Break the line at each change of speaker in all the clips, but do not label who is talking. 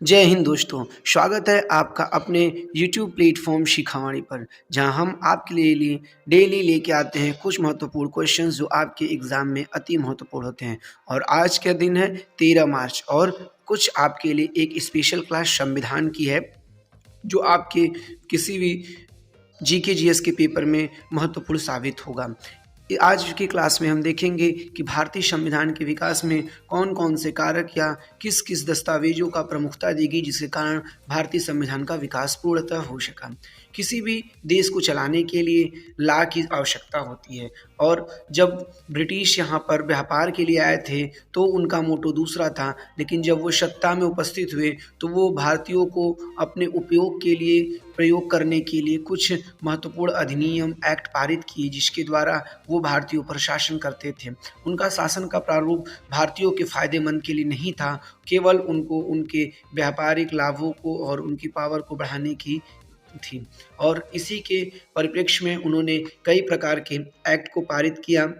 जय हिंद दोस्तों, स्वागत है आपका अपने YouTube प्लेटफॉर्म शिखावाणी पर, जहां हम आपके लिए डेली लेके आते हैं कुछ महत्वपूर्ण क्वेश्चंस जो आपके एग्ज़ाम में अति महत्वपूर्ण होते हैं। और आज का दिन है 13 मार्च और कुछ आपके लिए एक स्पेशल क्लास संविधान की है, जो आपके किसी भी जीके जीएस के पेपर में महत्वपूर्ण साबित होगा। आज की क्लास में हम देखेंगे कि भारतीय संविधान के विकास में कौन कौन से कारक या किस किस दस्तावेजों का प्रमुखता देगी, जिसके कारण भारतीय संविधान का विकास पूर्णतः हो सका। किसी भी देश को चलाने के लिए लॉ की आवश्यकता होती है, और जब ब्रिटिश यहाँ पर व्यापार के लिए आए थे तो उनका मोटो दूसरा था, लेकिन जब वो सत्ता में उपस्थित हुए तो वो भारतीयों को अपने उपयोग के लिए प्रयोग करने के लिए कुछ महत्वपूर्ण अधिनियम एक्ट पारित किए, जिसके द्वारा वो भारतीयों पर शासन करते थे। उनका शासन का प्रारूप भारतीयों के फायदेमंद के लिए नहीं था, केवल उनको उनके व्यापारिक लाभों को और उनकी पावर को बढ़ाने की थी। और इसी के परिप्रेक्ष्य में उन्होंने कई प्रकार के एक्ट को पारित किया,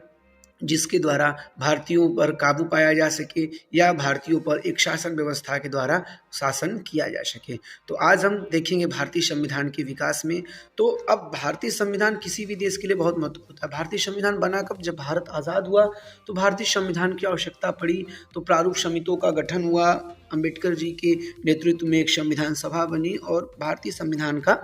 जिसके द्वारा भारतीयों पर काबू पाया जा सके या भारतीयों पर एक शासन व्यवस्था के द्वारा शासन किया जा सके। तो आज हम देखेंगे भारतीय संविधान के विकास में। तो अब भारतीय संविधान किसी भी देश के लिए बहुत महत्वपूर्ण था। भारतीय संविधान बना कब? जब भारत आज़ाद हुआ तो भारतीय संविधान की आवश्यकता पड़ी, तो प्रारूप समितियों का गठन हुआ, अम्बेडकर जी के नेतृत्व में एक संविधान सभा बनी और भारतीय संविधान का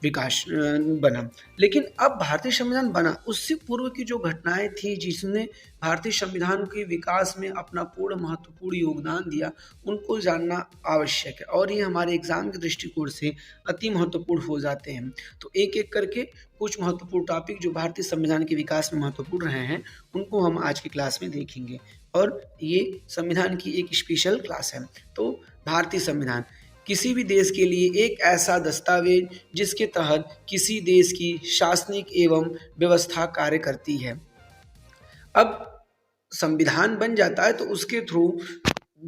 विकास बना। लेकिन अब भारतीय संविधान बना, उससे पूर्व की जो घटनाएं थी जिसने भारतीय संविधान के विकास में अपना पूर्ण महत्वपूर्ण योगदान दिया, उनको जानना आवश्यक है, और ये हमारे एग्जाम के दृष्टिकोण से अति महत्वपूर्ण हो जाते हैं। तो एक एक करके कुछ महत्वपूर्ण टॉपिक जो भारतीय संविधान के विकास में महत्वपूर्ण रहे हैं, उनको हम आज की क्लास में देखेंगे, और ये संविधान की एक स्पेशल क्लास है। तो भारतीय संविधान किसी भी देश के लिए एक ऐसा दस्तावेज जिसके तहत किसी देश की शासनिक एवं व्यवस्था कार्य करती है। अब संविधान बन जाता है तो उसके थ्रू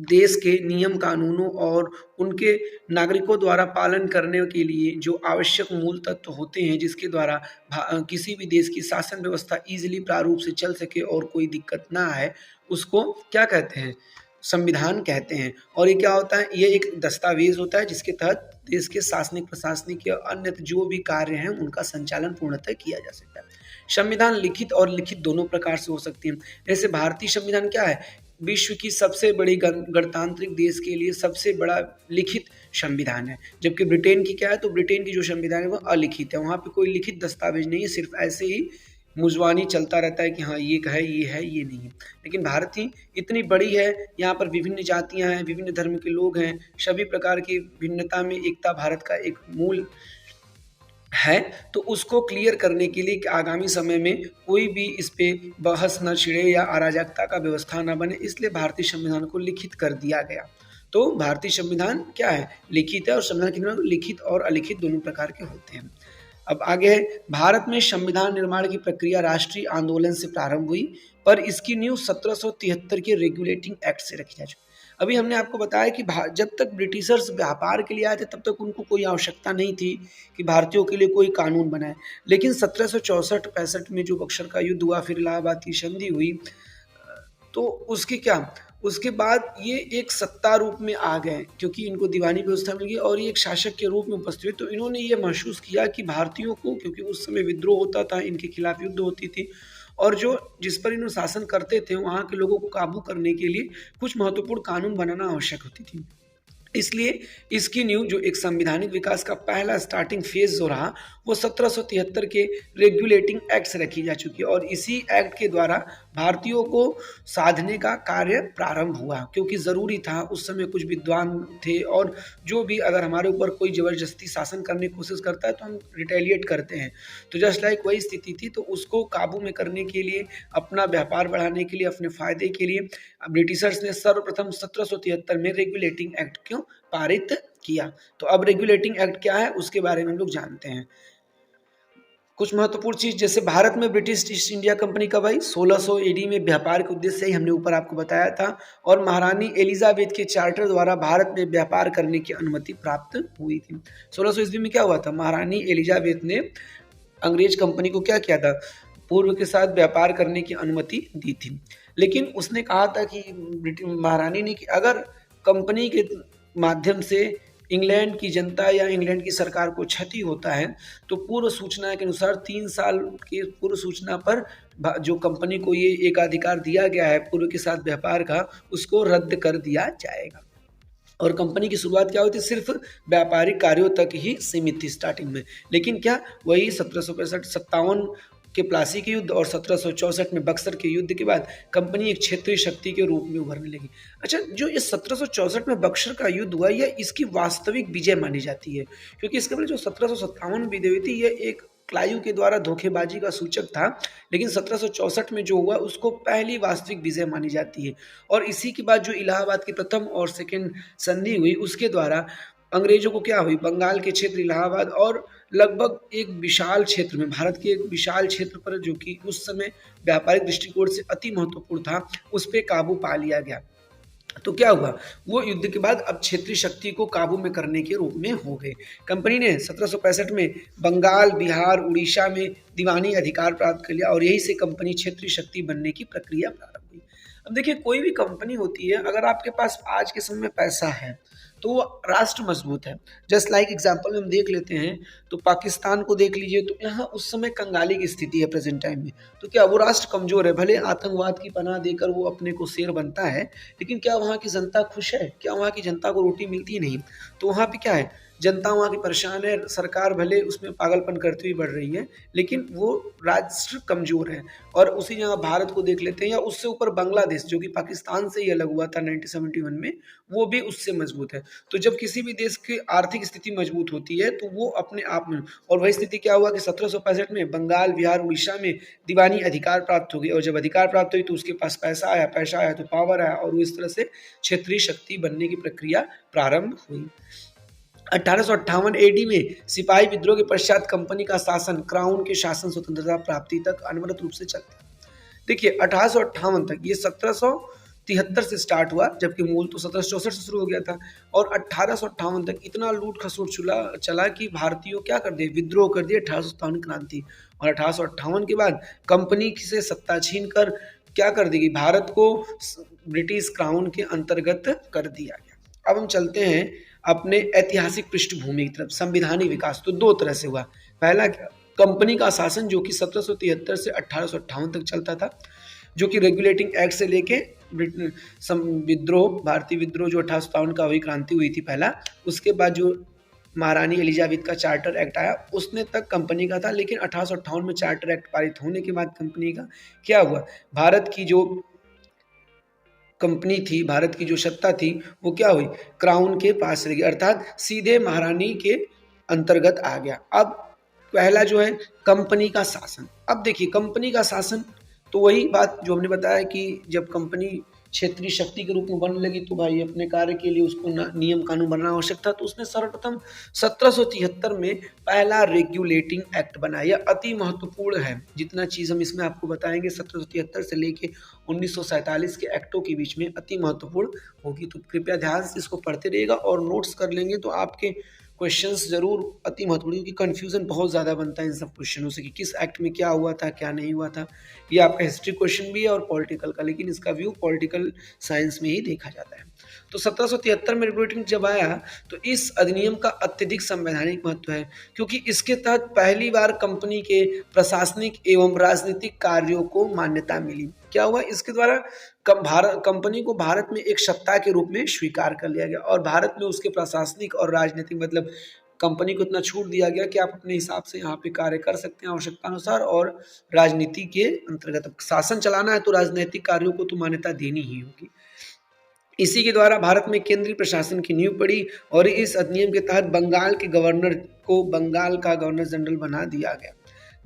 देश के नियम कानूनों और उनके नागरिकों द्वारा पालन करने के लिए जो आवश्यक मूल तत्व होते हैं, जिसके द्वारा किसी भी देश की शासन व्यवस्था इजीली प्रारूप से चल सके और कोई दिक्कत ना आए, उसको क्या कहते हैं? संविधान कहते हैं। और ये क्या होता है? ये एक दस्तावेज होता है जिसके तहत देश के शासनिक, प्रशासनिक या अन्य जो भी कार्य हैं उनका संचालन पूर्णतः किया जा सकता है। संविधान लिखित और लिखित दोनों प्रकार से हो सकती है। जैसे भारतीय संविधान क्या है? विश्व की सबसे बड़ी गणतांत्रिक देश के लिए सबसे बड़ा लिखित संविधान है। जबकि ब्रिटेन की क्या है? तो ब्रिटेन की जो संविधान है वो अलिखित है, वहाँ पे कोई लिखित दस्तावेज नहीं है, सिर्फ ऐसे ही मुजवानी चलता रहता है कि हाँ ये है, ये है, ये नहीं है। लेकिन भारत ही इतनी बड़ी है, यहाँ पर विभिन्न जातियाँ हैं, विभिन्न धर्म के लोग हैं, सभी प्रकार की भिन्नता में एकता भारत का एक मूल है। तो उसको क्लियर करने के लिए कि आगामी समय में कोई भी इस पे बहस न छिड़े या अराजकता का व्यवस्था न बने, इसलिए भारतीय संविधान को लिखित कर दिया गया। तो भारतीय संविधान क्या है? लिखित है, और संविधान के लिखित और अलिखित दोनों प्रकार के होते हैं। अब आगे है, भारत में संविधान निर्माण की प्रक्रिया राष्ट्रीय आंदोलन से प्रारंभ हुई, पर इसकी नींव 1773 के रेगुलेटिंग एक्ट से रखी जा चुकी। अभी हमने आपको बताया कि जब तक ब्रिटिशर्स व्यापार के लिए आए थे तब तक उनको कोई आवश्यकता नहीं थी कि भारतीयों के लिए कोई कानून बनाए। लेकिन 1764-65 में जो बक्सर का युद्ध हुआ, फिर इलाहाबाद की संधि हुई, तो उसके बाद ये एक सत्ता रूप में आ गए, क्योंकि इनको दीवानी व्यवस्था मिल गई और ये एक शासक के रूप में उपस्थित हुए। तो इन्होंने ये महसूस किया कि भारतीयों को, क्योंकि उस समय विद्रोह होता था, इनके खिलाफ युद्ध होती थी, और जिस पर इन्होंने शासन करते थे वहाँ के लोगों को काबू करने के लिए कुछ महत्वपूर्ण कानून बनाना आवश्यक होती थी। इसलिए इसकी नींव, जो एक संवैधानिक विकास का पहला स्टार्टिंग फेज जो रहा, वो 1773 के रेगुलेटिंग एक्ट से रखी जा चुकी है, और इसी एक्ट के द्वारा भारतीयों को साधने का कार्य प्रारंभ हुआ, क्योंकि ज़रूरी था। उस समय कुछ विद्वान थे, और जो भी अगर हमारे ऊपर कोई ज़बरदस्ती शासन करने की कोशिश करता है तो हम रिटेलिएट करते हैं। तो जस्ट लाइक वही स्थिति थी। तो उसको काबू में करने के लिए, अपना व्यापार बढ़ाने के लिए, अपने फायदे के लिए ब्रिटिशर्स ने सर्वप्रथम 1773 में रेगुलेटिंग एक्ट क्यों पारित किया। तो अब रेगुलेटिंग एक्ट क्या है उसके बारे में हम लोग जानते हैं। कुछ महत्वपूर्ण चीज, जैसे भारत में ब्रिटिश ईस्ट इंडिया कंपनी कब आई? 1600 एडी में व्यापार के उद्देश्य से ही हमने ऊपर आपको बताया था, और महारानी एलिजाबेथ के चार्टर द्वारा भारत में व्यापार करने की अनुमति प्राप्त हुई थी। 1600 ईस्वी में क्या हुआ था? महारानी एलिजाबेथ ने अंग्रेज कंपनी को क्या किया था? पूर्व के साथ व्यापार करने की अनुमति दी थी। लेकिन उसने कहा था कि महारानी ने कि अगर कंपनी के माध्यम से इंग्लैंड की जनता या इंग्लैंड की सरकार को क्षति होता है, तो पूर्व सूचना के अनुसार 3 साल की पूर्व सूचना पर जो कंपनी को ये एकाधिकार दिया गया है पूर्व के साथ व्यापार का, उसको रद्द कर दिया जाएगा। और कंपनी की शुरुआत क्या हुई थी, सिर्फ व्यापारिक कार्यों तक ही सीमित थी स्टार्टिंग में, लेकिन क्या वही 1765-57 के प्लासी के युद्ध और 1764 में बक्सर के युद्ध के बाद कंपनी एक क्षेत्रीय शक्ति के रूप में उभरने लगी। अच्छा, जो इस 1764 में बक्सर का युद्ध हुआ, यह इसकी वास्तविक विजय मानी जाती है, क्योंकि इसके पहले जो 1757 में विजय हुई थी, यह एक क्लाइव के द्वारा धोखेबाजी का सूचक था, लेकिन 1764 में जो हुआ उसको पहली वास्तविक विजय मानी जाती है। और इसी के बाद जो इलाहाबाद की प्रथम और सेकंड संधि हुई, उसके द्वारा अंग्रेजों को क्या हुई, बंगाल के क्षेत्र इलाहाबाद और लगभग एक विशाल क्षेत्र में, भारत के एक विशाल क्षेत्र पर, जो कि उस समय व्यापारिक दृष्टिकोण से अति महत्वपूर्ण था, उस पर काबू पा लिया गया। तो क्या हुआ, वो युद्ध के बाद अब क्षेत्रीय शक्ति को काबू में करने के रूप में हो गए। कंपनी ने 1765 में बंगाल, बिहार, उड़ीसा में दीवानी अधिकार प्राप्त कर लिया और यही से कंपनी क्षेत्रीय शक्ति बनने की प्रक्रिया प्रारंभ हुई। अब देखिए, कोई भी कंपनी होती है, अगर आपके पास आज के समय में पैसा है तो वो राष्ट्र मजबूत है। जस्ट लाइक एग्जांपल हम देख लेते हैं, तो पाकिस्तान को देख लीजिए, तो यहाँ उस समय कंगाली की स्थिति है प्रेजेंट टाइम में, तो क्या वो राष्ट्र कमजोर है, भले आतंकवाद की पनाह देकर वो अपने को शेर बनता है, लेकिन क्या वहाँ की जनता खुश है, क्या वहाँ की जनता को रोटी मिलती है? नहीं। तो वहाँ पे क्या है, जनता वहाँ की परेशान है, सरकार भले उसमें पागलपन करती हुई बढ़ रही है, लेकिन वो राष्ट्र कमजोर है। और उसी जगह भारत को देख लेते हैं, या उससे ऊपर बांग्लादेश, जो कि पाकिस्तान से ही अलग हुआ था 1971 में, वो भी उससे मजबूत है। तो जब किसी भी देश की आर्थिक स्थिति मजबूत होती है तो वो अपने आप में, और वही स्थिति क्या हुआ कि 1765 में बंगाल, बिहार, उड़ीसा में दीवानी अधिकार प्राप्त हो गई, और जब अधिकार प्राप्त हुई तो उसके पास पैसा आया, पैसा आया तो पावर आया, और वो इस तरह से क्षेत्रीय शक्ति बनने की प्रक्रिया प्रारंभ हुई। 1858 एडी में सिपाही विद्रोह के पश्चात कंपनी का शासन, क्राउन के शासन स्वतंत्रता प्राप्ति तक अनवरत रूप से चलता है। देखिए, 1858 तक, ये 1773 से स्टार्ट हुआ, जबकि मूल तो 1764 से शुरू हो गया था, और 1858 तक इतना लूट खसोट चला कि भारतीयों क्या कर दिए, विद्रोह कर दिए, 1857 क्रांति। और 1858 के बाद कंपनी से सत्ता छीन कर क्या कर दी गई, भारत को ब्रिटिश क्राउन के अंतर्गत कर दिया गया। अब हम चलते हैं अपने ऐतिहासिक पृष्ठभूमि की तरफ। संविधानिक विकास तो दो तरह से हुआ। पहला क्या, कंपनी का शासन जो कि 1773 से 1858 तक चलता था, जो कि रेगुलेटिंग एक्ट से लेके विद्रोह, भारतीय विद्रोह जो 1857 का हुई, क्रांति हुई थी पहला, उसके बाद जो महारानी एलिजाबेथ का चार्टर एक्ट आया, उसने तक कंपनी का था। लेकिन 1858 में चार्टर एक्ट पारित होने के बाद कंपनी का क्या हुआ, भारत की जो कंपनी थी, भारत की जो सत्ता थी, वो क्या हुई, क्राउन के पास रह गई, अर्थात सीधे महारानी के अंतर्गत आ गया। अब पहला जो है कंपनी का शासन। अब देखिए, कंपनी का शासन तो वही बात जो हमने बताया कि जब कंपनी क्षेत्रीय शक्ति के रूप में बनने लगी तो भाई अपने कार्य के लिए उसको नियम कानून बनाना आवश्यक था। तो उसने सर्वप्रथम 1773 में पहला रेगुलेटिंग एक्ट बनाया। यह अति महत्वपूर्ण है, जितना चीज़ हम इसमें आपको बताएंगे 1773 से लेके 1947 के एक्टों के बीच में अति महत्वपूर्ण होगी। तो कृपया ध्यान से इसको पढ़ते रहिएगा और नोट्स कर लेंगे तो आपके क्वेश्चंस जरूर अति महत्वपूर्ण, क्योंकि कन्फ्यूजन बहुत ज़्यादा बनता है इन सब क्वेश्चनों से कि किस एक्ट में क्या हुआ था, क्या नहीं हुआ था। ये आपका हिस्ट्री क्वेश्चन भी है और पॉलिटिकल का, लेकिन इसका व्यू पॉलिटिकल साइंस में ही देखा जाता है। तो 1773 में रेगुलेटिंग जब आया तो इस अधिनियम का अत्यधिक संवैधानिक महत्व है, क्योंकि इसके तहत पहली बार कंपनी के प्रशासनिक एवं राजनीतिक कार्यों को मान्यता मिली। क्या हुआ, इसके द्वारा कंपनी को भारत में एक सत्ता के रूप में स्वीकार कर लिया गया, और भारत में उसके प्रशासनिक और राजनीतिक, मतलब कंपनी को इतना छूट दिया गया कि आप अपने हिसाब से यहाँ पे कार्य कर सकते हैं आवश्यकता अनुसार, और राजनीति के अंतर्गत शासन चलाना है तो राजनीतिक कार्यों को तो मान्यता देनी ही होगी। इसी के द्वारा भारत में केंद्रीय प्रशासन की नींव पड़ी, और इस अधिनियम के तहत बंगाल के गवर्नर को बंगाल का गवर्नर जनरल बना दिया गया।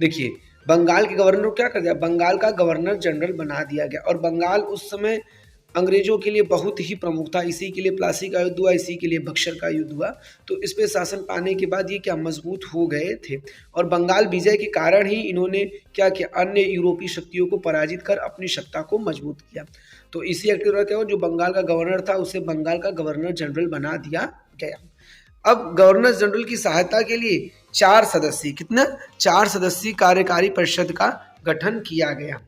देखिए, बंगाल के गवर्नर को क्या कर दिया, बंगाल का गवर्नर जनरल बना दिया गया। और बंगाल उस समय अंग्रेजों के लिए बहुत ही प्रमुख था, इसी के लिए प्लासी का युद्ध हुआ, इसी के लिए बक्सर का युद्ध हुआ। तो इस पे शासन पाने के बाद ये क्या मजबूत हो गए थे, और बंगाल विजय के कारण ही इन्होंने क्या किया, अन्य यूरोपीय शक्तियों को पराजित कर अपनी सत्ता को मजबूत किया। तो इसी एक्ट के द्वारा क्या हुआ, जो बंगाल का गवर्नर था उसे बंगाल का गवर्नर जनरल बना दिया गया। अब गवर्नर जनरल की सहायता के लिए 4 सदस्यीय, कितना, 4 सदस्यीय कार्यकारी परिषद का गठन किया गया।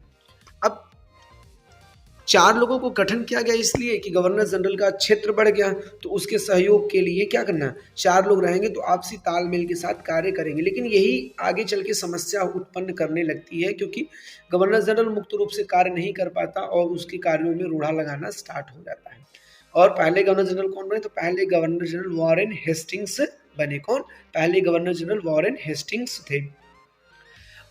अब 4 लोगों को गठन किया गया इसलिए कि गवर्नर जनरल का क्षेत्र बढ़ गया, तो उसके सहयोग के लिए क्या करना, 4 लोग रहेंगे तो आपसी तालमेल के साथ कार्य करेंगे। लेकिन यही आगे चल के समस्या उत्पन्न करने लगती है, क्योंकि गवर्नर जनरल मुक्त रूप से कार्य नहीं कर पाता और उसके कार्यों में रूढ़ा लगाना स्टार्ट हो जाता है। और पहले गवर्नर जनरल कौन बने, तो पहले गवर्नर जनरल वॉरेन हेस्टिंग्स बने। कौन? पहले गवर्नर जनरल वॉरेन हेस्टिंग्स थे।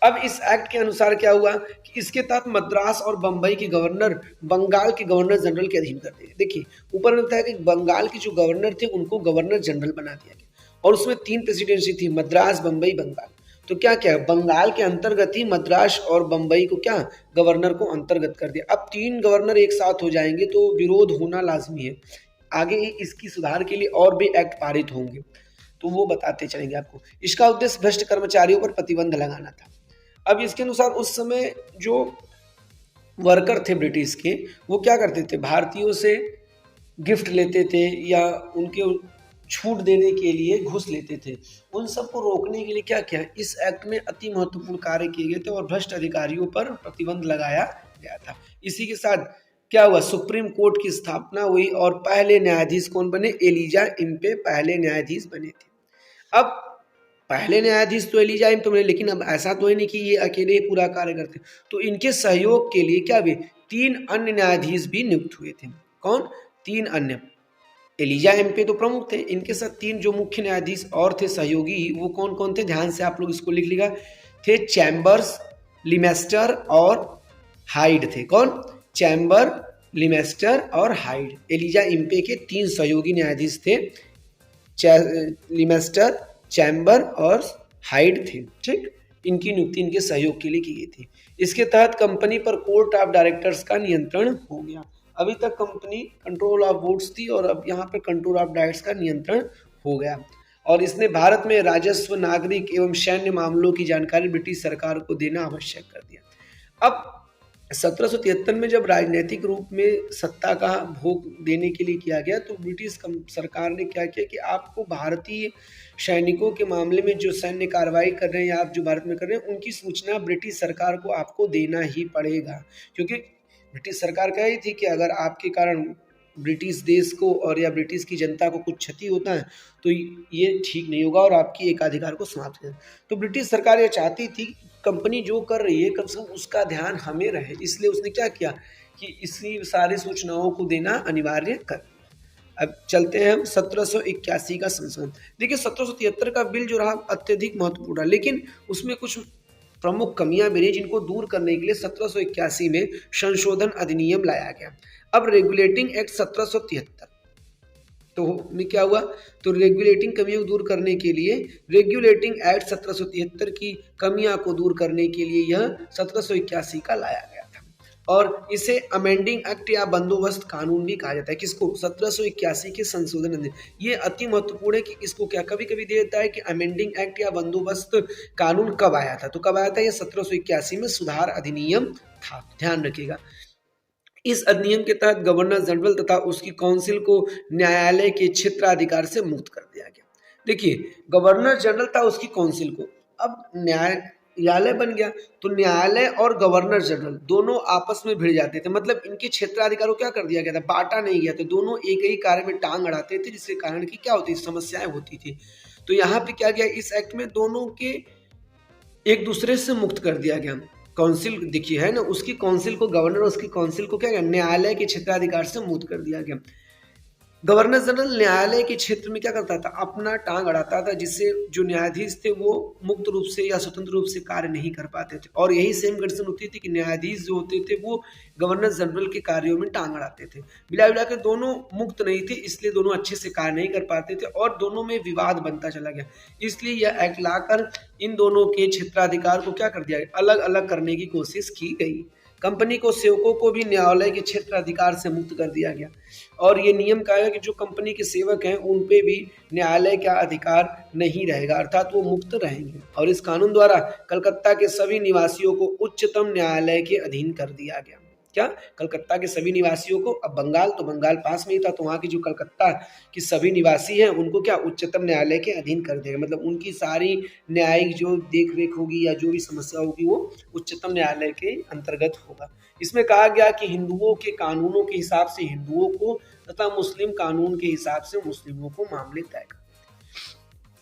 अब इस एक्ट के अनुसार क्या हुआ कि इसके तहत मद्रास और बंबई के गवर्नर बंगाल के गवर्नर जनरल के अधीन कर दिए। देखिए ऊपर में बताया कि बंगाल के जो गवर्नर थे उनको गवर्नर जनरल बना दिया गया और उसमें 3 प्रेसिडेंसी थी, मद्रास, बंबई, बंगाल। तो क्या क्या बंगाल के अंतर्गत ही मद्रास और बंबई को क्या गवर्नर को अंतर्गत कर दिया। अब 3 गवर्नर एक साथ हो जाएंगे तो विरोध होना लाजमी है। आगे इसकी सुधार के लिए और भी एक्ट पारित होंगे, तो वो बताते चलेंगे आपको। इसका उद्देश्य भ्रष्ट कर्मचारियों पर प्रतिबंध लगाना था। अब इसके अनुसार उस समय जो वर्कर थे ब्रिटिश के, वो क्या करते थे, भारतीयों से गिफ्ट लेते थे या उनके छूट देने के लिए घूस लेते थे। उन सबको रोकने के लिए क्या किया, इस एक्ट में अति महत्वपूर्ण कार्य किए गए थे और भ्रष्ट अधिकारियों पर प्रतिबंध लगाया गया था। इसी के साथ क्या हुआ, सुप्रीम कोर्ट की स्थापना हुई और पहले न्यायाधीश कौन बने, एलिजा इम्पे पहले न्यायाधीश बने थे। अब पहले न्यायाधीश तो एलिजा इम्पे बने, लेकिन अब ऐसा तो है नहीं कि ये अकेले ही पूरा कार्य करते, तो इनके सहयोग के लिए क्या हुए, 3 अन्य न्यायाधीश भी नियुक्त हुए थे। कौन? 3 अन्य। एलिजा एमपी तो प्रमुख थे, इनके साथ 3 जो मुख्य न्यायाधीश और थे सहयोगी, वो कौन कौन थे, ध्यान से आप लोग इसको लिख लीजिएगा, थे चैम्बर्स, लिमेस्टर और हाइड थे। कौन? चैम्बर, लिमेस्टर और हाइड। एलिजा इम्पे के 3 सहयोगी न्यायाधीश थे, लिमेस्टर, चैम्बर और हाइड थे। ठीक, इनकी नियुक्ति इनके सहयोग के लिए की गई थी। इसके तहत कंपनी पर कोर्ट ऑफ डायरेक्टर्स का नियंत्रण हो गया। अभी तक कंपनी कंट्रोल ऑफ बोर्ड्स थी और अब यहाँ पे कंट्रोल ऑफ डायरेक्टर्स का नियंत्रण हो गया। और इसने भारत में राजस्व, नागरिक एवं सैन्य मामलों की जानकारी ब्रिटिश सरकार को देना आवश्यक कर दिया। अब 1773 में जब राजनीतिक रूप में सत्ता का भोग देने के लिए किया गया, तो ब्रिटिश सरकार ने क्या किया कि आपको भारतीय सैनिकों के मामले में जो सैन्य कार्रवाई कर रहे हैं या आप जो भारत में कर रहे हैं, उनकी सूचना ब्रिटिश सरकार को आपको देना ही पड़ेगा। क्योंकि ब्रिटिश सरकार कह रही थी कि अगर आपके कारण ब्रिटिश देश को और या ब्रिटिश की जनता को कुछ क्षति होता है तो ये ठीक नहीं होगा और आपकी एकाधिकार को समाप्त करें। तो ब्रिटिश सरकार ये चाहती थी कंपनी जो कर रही है कम से कम उसका ध्यान हमें रहे, इसलिए उसने क्या किया कि इसी सारी सूचनाओं को देना अनिवार्य कर। अब चलते हैं हम 1781 का संशोधन। देखिए 1773 का बिल जो रहा अत्यधिक महत्वपूर्ण रहा, लेकिन उसमें कुछ प्रमुख कमियां भी रही जिनको दूर करने के लिए 1781 में संशोधन अधिनियम लाया गया। अब रेगुलेटिंग एक्ट 1773 तो में क्या हुआ, तो रेगुलेटिंग कमियों को दूर करने के लिए रेगुलेटिंग एक्ट 1773 की कमियां को दूर करने के लिए यह 1781 का लाया गया था और इसे अमेंडिंग एक्ट या बंदोबस्त कानून भी कहा जाता है। किसको? 1781 के संशोधन अधिनियम। ये अति महत्वपूर्ण है कि इसको क्या कभी कभी दे देता है कि अमेंडिंग एक्ट या बंदोबस्त कानून कब आया था, तो कब आया था, ये 1781 में सुधार अधिनियम था, ध्यान रखिएगा। इस अधिनियम के तहत गवर्नर जनरल तथा उसकी काउंसिल को न्यायालय के क्षेत्राधिकार से मुक्त कर दिया गया। देखिए गवर्नर जनरल था, उसकी काउंसिल को, अब न्यायालय बन गया तो न्यायालय और गवर्नर जनरल दोनों आपस में भिड़ जाते थे, मतलब इनके क्षेत्राधिकार को क्या कर दिया गया था, बांटा नहीं गया था, दोनों एक ही कार्य में टांग अड़ाते थे, जिसके कारण की क्या होती समस्याएं होती थी। तो यहाँ पे क्या गया, इस एक्ट में दोनों के एक दूसरे से मुक्त कर दिया गया। काउंसिल देखिए है ना, उसकी काउंसिल को गवर्नर, उसकी काउंसिल को क्या न्यायालय के क्षेत्राधिकार से मुक्त कर दिया गया। गवर्नर जनरल न्यायालय के क्षेत्र में क्या करता था, अपना टांग अड़ाता था, जिससे जो न्यायाधीश थे वो मुक्त रूप से या स्वतंत्र रूप से कार्य नहीं कर पाते थे। और यही सेम कंडीशन होती थी कि न्यायाधीश जो होते थे वो गवर्नर जनरल के कार्यों में टांग अड़ाते थे। मिला के दोनों मुक्त नहीं थे, इसलिए दोनों अच्छे से कार्य नहीं कर पाते थे और दोनों में विवाद बनता चला गया। इसलिए यह एक्ट लाकर इन दोनों के क्षेत्राधिकार को क्या कर दिया गया, अलग अलग करने की कोशिश की गई। कंपनी को सेवकों को भी न्यायालय के क्षेत्र अधिकार से मुक्त कर दिया गया और ये नियम कहा गया कि जो कंपनी के सेवक हैं उन पे भी न्यायालय का अधिकार नहीं रहेगा, अर्थात वो मुक्त रहेंगे। और इस कानून द्वारा कलकत्ता के सभी निवासियों को उच्चतम न्यायालय के अधीन कर दिया गया। क्या, कलकत्ता के सभी निवासियों को। अब बंगाल, तो बंगाल पास में ही था, तो वहाँ की जो कलकत्ता की सभी निवासी हैं उनको क्या, उच्चतम न्यायालय के अधीन कर देगा। मतलब उनकी सारी न्यायिक जो देख रेख होगी या जो भी समस्या होगी वो उच्चतम न्यायालय के अंतर्गत होगा। इसमें कहा गया कि हिंदुओं के कानूनों के हिसाब से हिंदुओं को तथा मुस्लिम कानून के हिसाब से मुस्लिमों को मामले तय कर।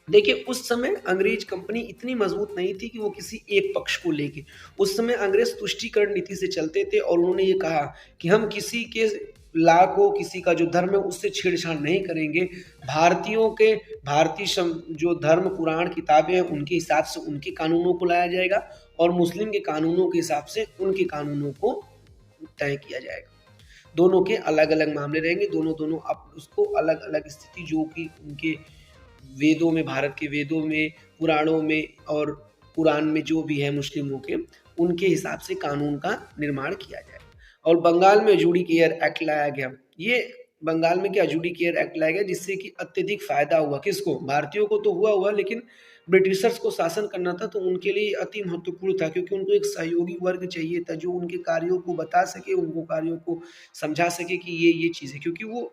देखिए उस समय अंग्रेज कंपनी इतनी मजबूत नहीं थी कि वो किसी एक पक्ष को लेके, उस समय अंग्रेज तुष्टिकरण नीति से चलते थे और उन्होंने ये कहा कि हम किसी के ला को, किसी का जो धर्म है उससे छेड़छाड़ नहीं करेंगे। भारतीयों के जो धर्म पुराण किताबें हैं उनके हिसाब से उनके कानूनों को लाया जाएगा और मुस्लिम के कानूनों के हिसाब से उनके कानूनों को तय किया जाएगा। दोनों के अलग अलग मामले रहेंगे, दोनों अब उसको अलग अलग स्थिति जो कि उनके वेदों में, भारत के वेदों में, पुराणों में और कुरान में जो भी है मुस्लिमों के, उनके हिसाब से कानून का निर्माण किया जाए। और बंगाल में जुडिशियल एक्ट लाया गया। ये बंगाल में क्या, जुडिशियल एक्ट लाया गया जिससे कि अत्यधिक फायदा हुआ। किसको, भारतीयों को तो हुआ लेकिन ब्रिटिशर्स को शासन करना था तो उनके लिए अति महत्वपूर्ण था, क्योंकि उनको एक सहयोगी वर्ग चाहिए था जो उनके कार्यों को बता सके, उनको कार्यों को समझा सके कि ये चीज़ है। क्योंकि वो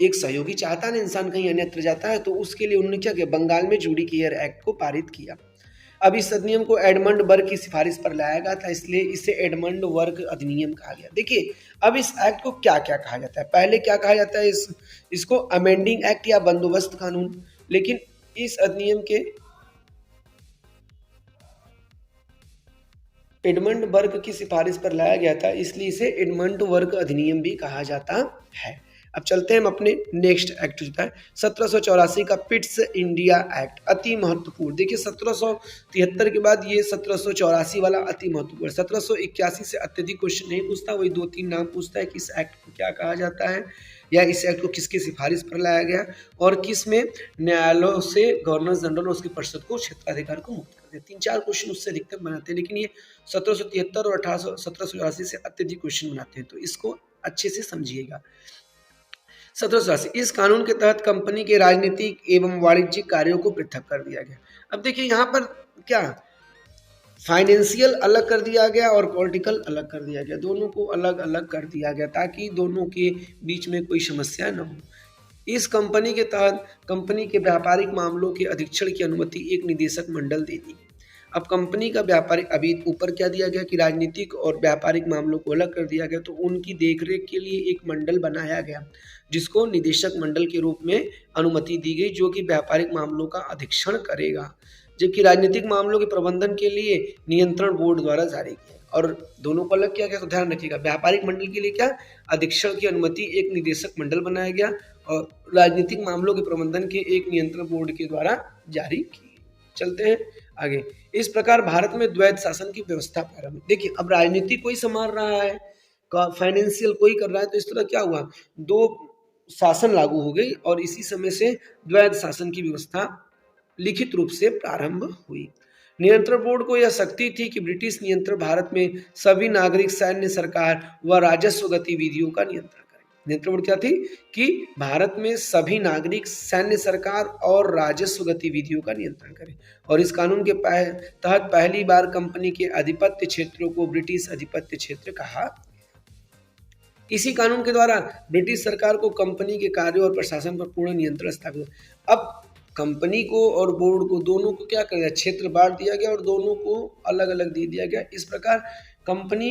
एक सहयोगी चाहता ना इंसान कहीं अन्यत्र जाता है, तो उसके लिए उन्होंने क्या किया, बंगाल में जुडिशियल एक्ट को पारित किया। अब इस अधिनियम को एडमंड बर्ग की सिफारिश पर लाया गया था, इसलिए इसे एडमंड बर्ग अधिनियम कहा गया। देखिए अब इस एक्ट को क्या क्या कहा जाता है, पहले क्या कहा जाता है, इसको अमेंडिंग एक्ट या बंदोबस्त कानून। लेकिन इस अधिनियम के एडमंड बर्ग की सिफारिश पर लाया गया था, इसलिए इसे एडमंड बर्ग अधिनियम भी कहा जाता है। अब चलते हैं हम अपने नेक्स्ट एक्ट होता है 1784 का पिट्स इंडिया एक्ट, अति महत्वपूर्ण। देखिए 1773 के बाद ये 1784 वाला अति महत्वपूर्ण। 1781 से अत्यधिक क्वेश्चन नहीं पूछता, वही 2-3 नाम पूछता है कि इस एक्ट को क्या कहा जाता है या इस एक्ट को किसकी सिफारिश पर लाया गया और किस में न्यायालयों से गवर्नर जनरल और उसकी परिषद को क्षेत्राधिकार को मुक्त कर दिया। 3-4 क्वेश्चन उससे अधिकतर बनाते हैं, लेकिन ये 1773 और 1784 से अत्यधिक क्वेश्चन बनाते हैं, तो इसको अच्छे से समझिएगा। 1780 इस कानून के तहत कंपनी के राजनीतिक एवं वाणिज्यिक कार्यों को पृथक कर दिया गया। अब देखिए यहाँ पर क्या, फाइनेंशियल अलग कर दिया गया और पॉलिटिकल अलग कर दिया गया, दोनों को अलग अलग कर दिया गया ताकि दोनों के बीच में कोई समस्या न हो। इस कंपनी के तहत कंपनी के व्यापारिक मामलों के अधीक्षण की अनुमति एक निदेशक मंडल दे दी। अब कंपनी का व्यापारिक, अभी ऊपर क्या दिया गया कि राजनीतिक और व्यापारिक मामलों को अलग कर दिया गया, तो उनकी देखरेख के लिए एक मंडल बनाया गया जिसको निदेशक मंडल के रूप में अनुमति दी गई, जो कि व्यापारिक मामलों का अधीक्षण करेगा, जबकि राजनीतिक मामलों के प्रबंधन के लिए नियंत्रण बोर्ड द्वारा जारी किया। और दोनों को अलग किया गया, तो ध्यान रखिएगा, व्यापारिक मंडल के लिए क्या, अधीक्षण की अनुमति एक निदेशक मंडल बनाया गया और राजनीतिक मामलों के प्रबंधन के एक नियंत्रण बोर्ड के द्वारा जारी की। चलते हैं आगे। इस प्रकार भारत में द्वैध शासन की व्यवस्था प्रारंभ। देखिए अब राजनीति कोई संभाल रहा है, फाइनेंशियल कोई कर रहा है, तो इस तरह क्या हुआ, दो शासन लागू हो गई और इसी समय से द्वैध शासन की व्यवस्था लिखित रूप से प्रारंभ हुई। नियंत्रण बोर्ड को यह शक्ति थी कि ब्रिटिश नियंत्रण भारत में सभी नागरिक, सैन्य, सरकार व राजस्व गतिविधियों का नियंत्रण करें। नियंत्रण बोर्ड क्या थी कि भारत में सभी नागरिक, सैन्य, सरकार और राजस्व गतिविधियों का नियंत्रण करें। और इस कानून के तहत पहली बार कंपनी के आधिपत्य क्षेत्रों को ब्रिटिश आधिपत्य क्षेत्र कहा। इसी कानून के द्वारा ब्रिटिश सरकार को कंपनी के कार्यों और प्रशासन पर पूर्ण नियंत्रण स्थापित। अब कंपनी को और बोर्ड को दोनों को क्या कर दिया, क्षेत्र बांट दिया गया और दोनों को अलग अलग दे दिया गया। इस प्रकार कंपनी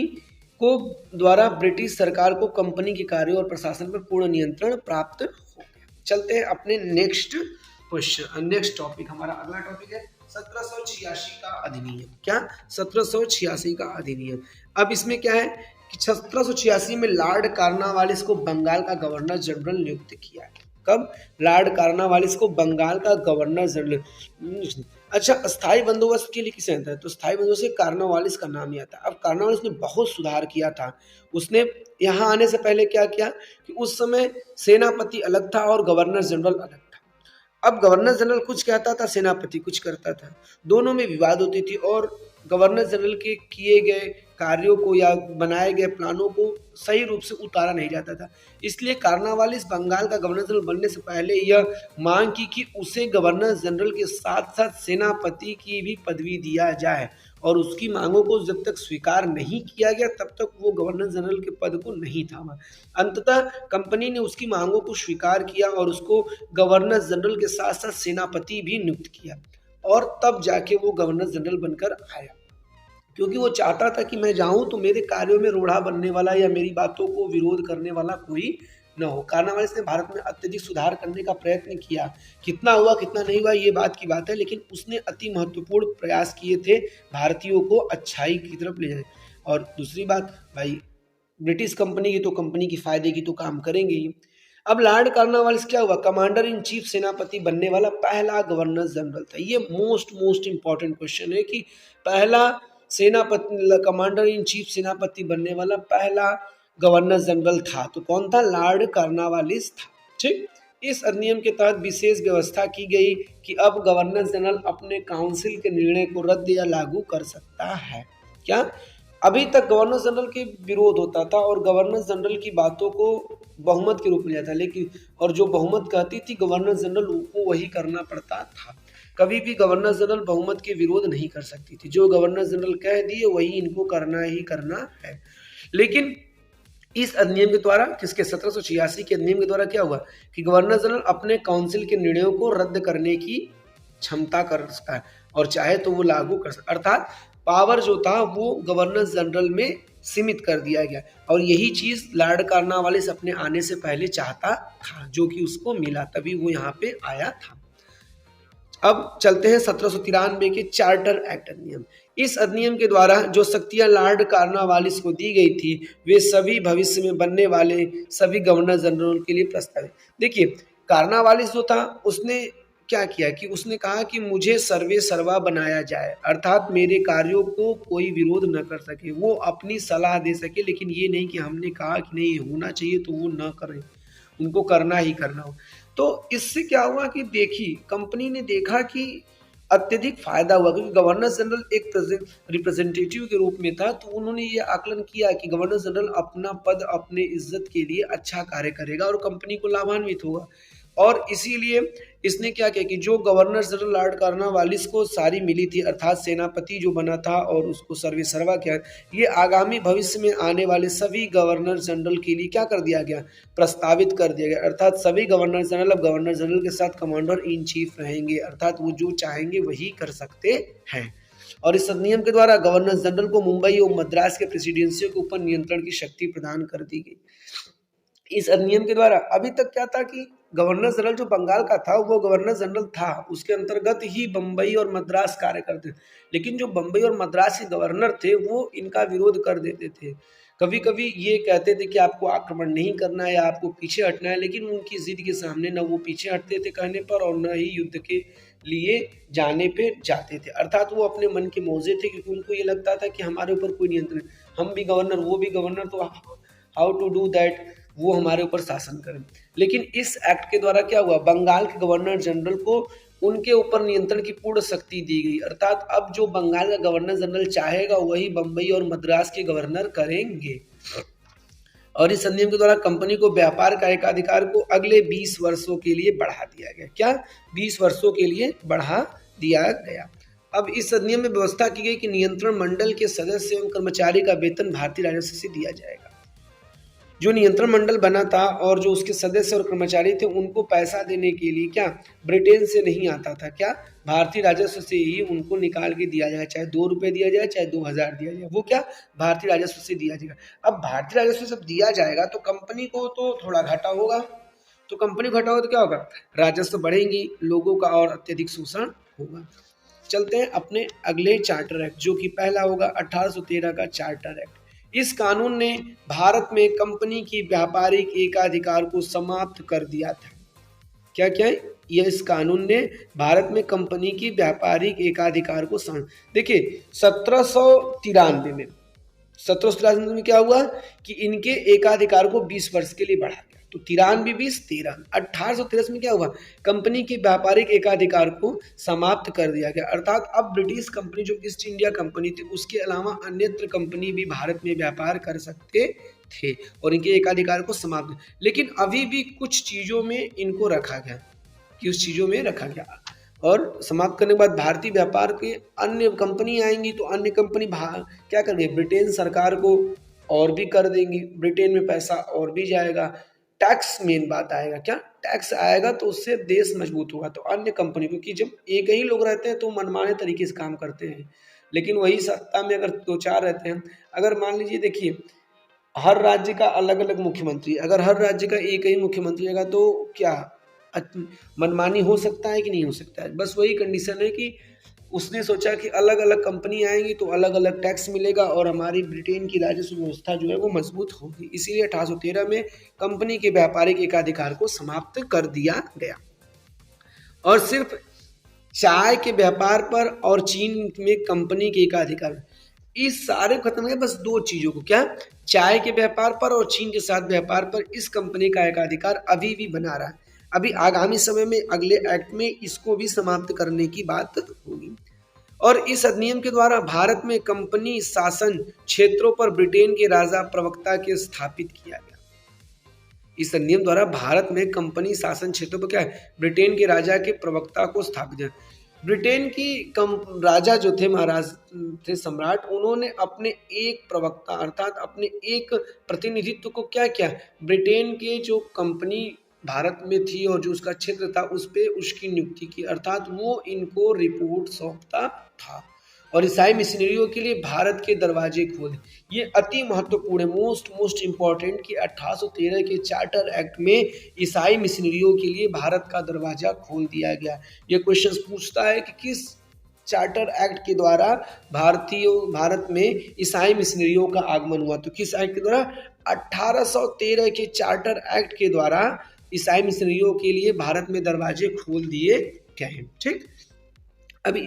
को द्वारा ब्रिटिश सरकार को कंपनी के कार्यों और प्रशासन पर पूर्ण नियंत्रण प्राप्त हो गया। चलते हैं अपने नेक्स्ट क्वेश्चन, नेक्स्ट टॉपिक, हमारा अगला टॉपिक है 1786 का अधिनियम। क्या, 1786 का अधिनियम। अब इसमें क्या है कि 1786 में लॉर्ड कॉर्नवालिस को बंगाल का गवर्नर जनरल नियुक्त किया है। कब, लॉर्ड कॉर्नवालिस को बंगाल का गवर्नर जनरल। अच्छा, स्थायी बंदोबस्त के लिए किसे आता है, तो स्थायी बंदोबस्त से कॉर्नवालिस का नाम ही आता है। अब कॉर्नवालिस ने बहुत सुधार किया था। उसने यहाँ आने से पहले क्या किया कि उस समय सेनापति अलग था और गवर्नर जनरल अलग था। अब गवर्नर जनरल कुछ कहता था, सेनापति कुछ करता था, दोनों में विवाद होती थी और गवर्नर जनरल के किए गए कार्यों को या बनाए गए प्लानों को सही रूप से उतारा नहीं जाता था। इसलिए कार्नवालिस बंगाल का गवर्नर जनरल बनने से पहले यह मांग की कि उसे गवर्नर जनरल के साथ साथ सेनापति की भी पदवी दिया जाए, और उसकी मांगों को जब तक स्वीकार नहीं किया गया तब तक वो गवर्नर जनरल के पद को नहीं थामा। अंततः कंपनी ने उसकी मांगों को स्वीकार किया और उसको गवर्नर जनरल के साथ साथ सेनापति भी नियुक्त किया, और तब जाके वो गवर्नर जनरल बनकर आया, क्योंकि वो चाहता था कि मैं जाऊं तो मेरे कार्यों में रोड़ा बनने वाला या मेरी बातों को विरोध करने वाला कोई न हो। कार्नवालिस ने भारत में अत्यधिक सुधार करने का प्रयत्न किया, कितना हुआ कितना नहीं हुआ ये बात की बात है, लेकिन उसने अति महत्वपूर्ण प्रयास किए थे भारतीयों को अच्छाई की तरफ ले जाने। और दूसरी बात भाई, ब्रिटिश कंपनी की तो कंपनी की फायदे की तो काम करेंगे ही। अब लॉर्ड कार्नवालिस क्या हुआ, कमांडर इन चीफ सेनापति बनने वाला पहला गवर्नर जनरल था। ये मोस्ट इंपॉर्टेंट क्वेश्चन है कि पहला सेनापति, कमांडर इन चीफ सेनापति बनने वाला पहला गवर्नर जनरल था, तो कौन था, लॉर्ड कार्नवालिस था। ठीक, इस अधिनियम के तहत विशेष व्यवस्था की गई कि अब गवर्नर जनरल अपने काउंसिल के निर्णय को रद्द या लागू कर सकता है। क्या, अभी तक गवर्नर जनरल के विरोध होता था और गवर्नर जनरल की बातों को बहुमत के रूप में लिया था, लेकिन और जो बहुमत कहती थी गवर्नर जनरल को वही करना पड़ता था। कभी भी गवर्नर जनरल बहुमत के विरोध नहीं कर सकती थी, जो गवर्नर जनरल कह दिए वही इनको करना ही करना है। लेकिन इस अधिनियम के द्वारा, किसके 1786 के अधिनियम के द्वारा क्या हुआ कि गवर्नर जनरल अपने काउंसिल के निर्णयों को रद्द करने की क्षमता कर सकता है और चाहे तो वो लागू कर सकता, अर्थात पावर जो था वो गवर्नर जनरल में सीमित कर दिया गया। और यही चीज लॉर्ड कार्नवालिस अपने आने से पहले चाहता था, जो कि उसको मिला, तभी वो यहाँ पे आया था। अब चलते हैं 1793 के चार्टर एक्ट अधिनियम। इस अधिनियम के द्वारा जो शक्तियां लॉर्ड कार्नवालिस को दी गई थी वे सभी भविष्य में बनने वाले सभी गवर्नर जनरल के लिए प्रस्तावित। देखिए, कार्नवालिस जो था उसने क्या किया कि उसने कहा कि मुझे सर्वे सर्वा बनाया जाए, अर्थात मेरे कार्यों को कोई विरोध न कर सके, वो अपनी सलाह दे सके, लेकिन ये नहीं कि हमने कहा कि नहीं होना चाहिए तो वो न करें, उनको करना ही करना हो। तो इससे क्या हुआ कि देखिए, कंपनी ने देखा कि अत्यधिक फायदा हुआ, क्योंकि गवर्नर जनरल एक रिप्रेजेंटेटिव के रूप में था, तो उन्होंने ये आकलन किया कि गवर्नर जनरल अपना पद अपने इज्जत के लिए अच्छा कार्य करेगा और कंपनी को लाभान्वित होगा। और इसीलिए इसने क्या किया कि जो गवर्नर जनरल लॉर्ड कार्नवालिस को सारी मिली थी, अर्थात सेनापति जो बना था और उसको सर्वे सर्वा किया, ये आगामी भविष्य में आने वाले सभी गवर्नर जनरल के लिए क्या कर दिया गया, प्रस्तावित कर दिया गया। अर्थात सभी गवर्नर जनरल अब गवर्नर जनरल के साथ कमांडर इन चीफ रहेंगे, अर्थात वो जो चाहेंगे वही कर सकते हैं। और इस अधिनियम के द्वारा गवर्नर जनरल को मुंबई और मद्रास के प्रेसिडेंसियों के ऊपर नियंत्रण की शक्ति प्रदान कर दी गई। इस अधिनियम के द्वारा अभी तक क्या था कि गवर्नर जनरल जो बंगाल का था वो गवर्नर जनरल था, उसके अंतर्गत ही बम्बई और मद्रास कार्य करते थे, लेकिन जो बम्बई और मद्रास के गवर्नर थे वो इनका विरोध कर देते थे। कभी कभी ये कहते थे कि आपको आक्रमण नहीं करना है या आपको पीछे हटना है, लेकिन उनकी जिद के सामने न वो पीछे हटते थे कहने पर और न ही युद्ध के लिए जाने पे जाते थे। अर्थात वो अपने मन के मौजे थे, क्योंकि उनको ये लगता था कि हमारे ऊपर कोई नियंत्रण, हम भी गवर्नर वो भी गवर्नर, तो हाउ टू डू दैट, वो हमारे ऊपर शासन करें। लेकिन इस एक्ट के द्वारा क्या हुआ, बंगाल के गवर्नर जनरल को उनके ऊपर नियंत्रण की पूर्ण शक्ति दी गई, अर्थात अब जो बंगाल का गवर्नर जनरल चाहेगा वही बंबई और मद्रास के गवर्नर करेंगे। और इस अधिनियम के द्वारा कंपनी को व्यापार का एकाधिकार को अगले 20 वर्षों के लिए बढ़ा दिया गया। क्या, 20 वर्षों के लिए बढ़ा दिया गया। अब इस अधिनियम में व्यवस्था की गई कि नियंत्रण मंडल के सदस्य एवं कर्मचारी का वेतन भारतीय राजस्व से दिया जाएगा। जो नियंत्रण मंडल बना था और जो उसके सदस्य और कर्मचारी थे उनको पैसा देने के लिए क्या ब्रिटेन से नहीं आता था, क्या भारतीय राजस्व से ही उनको निकाल के दिया जाए, चाहे 2 रुपये दिया जाए चाहे 2000 दिया जाए, वो क्या भारतीय राजस्व से दिया जाएगा। अब भारतीय राजस्व जब दिया जाएगा तो कंपनी को तो थोड़ा घाटा होगा, तो कंपनी घाटा होगा तो क्या होगा, राजस्व बढ़ेंगी, लोगों का और अत्यधिक शोषण होगा। चलते हैं अपने अगले चार्टर एक्ट, जो कि पहला होगा 1813 का चार्टर एक्ट। इस कानून ने भारत में कंपनी की व्यापारिक एकाधिकार को समाप्त कर दिया था। क्या क्या है यह, इस कानून ने भारत में कंपनी की व्यापारिक एकाधिकार को देखिए 1793 में क्या हुआ कि इनके एकाधिकार को 20 वर्ष के लिए बढ़ा गया। तो 93 20 13 1883 में क्या हुआ, कंपनी के व्यापारिक एकाधिकार को समाप्त कर दिया गया। अर्थात अब ब्रिटिश कंपनी जो ईस्ट इंडिया कंपनी थी उसके अलावा अन्यत्र कंपनी भी भारत में व्यापार कर सकते थे और इनके एकाधिकार को समाप्त, लेकिन अभी भी कुछ चीजों में इनको रखा गया, किस चीजों में रखा गया। और समाप्त करने के बाद भारतीय व्यापार के अन्य कंपनी आएंगी तो अन्य कंपनी क्या करेंगे, ब्रिटेन सरकार को और भी कर देंगी, ब्रिटेन में पैसा और भी जाएगा। टैक्स मेन बात आएगा, क्या टैक्स आएगा तो उससे देश मजबूत होगा। तो अन्य कंपनी, क्योंकि जब एक ही लोग रहते हैं तो मनमाने तरीके से काम करते हैं, लेकिन वही सत्ता में अगर 2-4 रहते हैं, अगर मान लीजिए देखिए हर राज्य का अलग अलग मुख्यमंत्री, अगर हर राज्य का एक ही मुख्यमंत्री रहेगा तो क्या मनमानी हो सकता है कि नहीं हो सकता है। बस वही कंडीशन है कि उसने सोचा कि अलग अलग कंपनी आएंगी तो अलग अलग टैक्स मिलेगा और हमारी ब्रिटेन की राजस्व व्यवस्था जो है वो मजबूत होगी। इसीलिए 1813 में कंपनी के व्यापारिक एकाधिकार को समाप्त कर दिया गया और सिर्फ चाय के व्यापार पर और चीन में कंपनी के एकाधिकार, इस सारे खत्म है। बस 2 चीजों को, क्या, चाय के व्यापार पर और चीन के साथ व्यापार पर इस कंपनी का एकाधिकार अभी भी बना रहा है। अभी आगामी समय में अगले एक्ट में इसको भी समाप्त करने की बात होगी। और इस अधिनियम के द्वारा भारत में कंपनी शासन क्षेत्रों पर ब्रिटेन के राजा प्रवक्ता के स्थापित किया गया। इस अधिनियम द्वारा भारत में कंपनी शासन क्षेत्रों पर क्या है, ब्रिटेन के राजा के प्रवक्ता को स्थापित किया। ब्रिटेन की राजा जो थे, महाराज थे, सम्राट, उन्होंने अपने एक प्रवक्ता अर्थात अपने एक प्रतिनिधित्व को क्या किया, ब्रिटेन के जो कंपनी भारत में थी और जो उसका क्षेत्र था उस पे उसकी नियुक्ति की, अर्थात वो इनको रिपोर्ट सौंपता था और ईसाई मिशनरियों के लिए भारत के दरवाजे खोले। ये अति महत्वपूर्ण है, मोस्ट इम्पॉर्टेंट कि 1813 के चार्टर एक्ट में ईसाई मिशनरियों के लिए भारत का दरवाजा खोल दिया गया। ये क्वेश्चन पूछता है कि किस चार्टर एक्ट के द्वारा भारत में ईसाई मिशनरियों का आगमन हुआ, तो किस एक्ट के द्वारा, 1813 के चार्टर एक्ट के द्वारा ईसाई मिशनरियों के लिए भारत में दरवाजे खोल दिए गए हैं। ठीक, अभी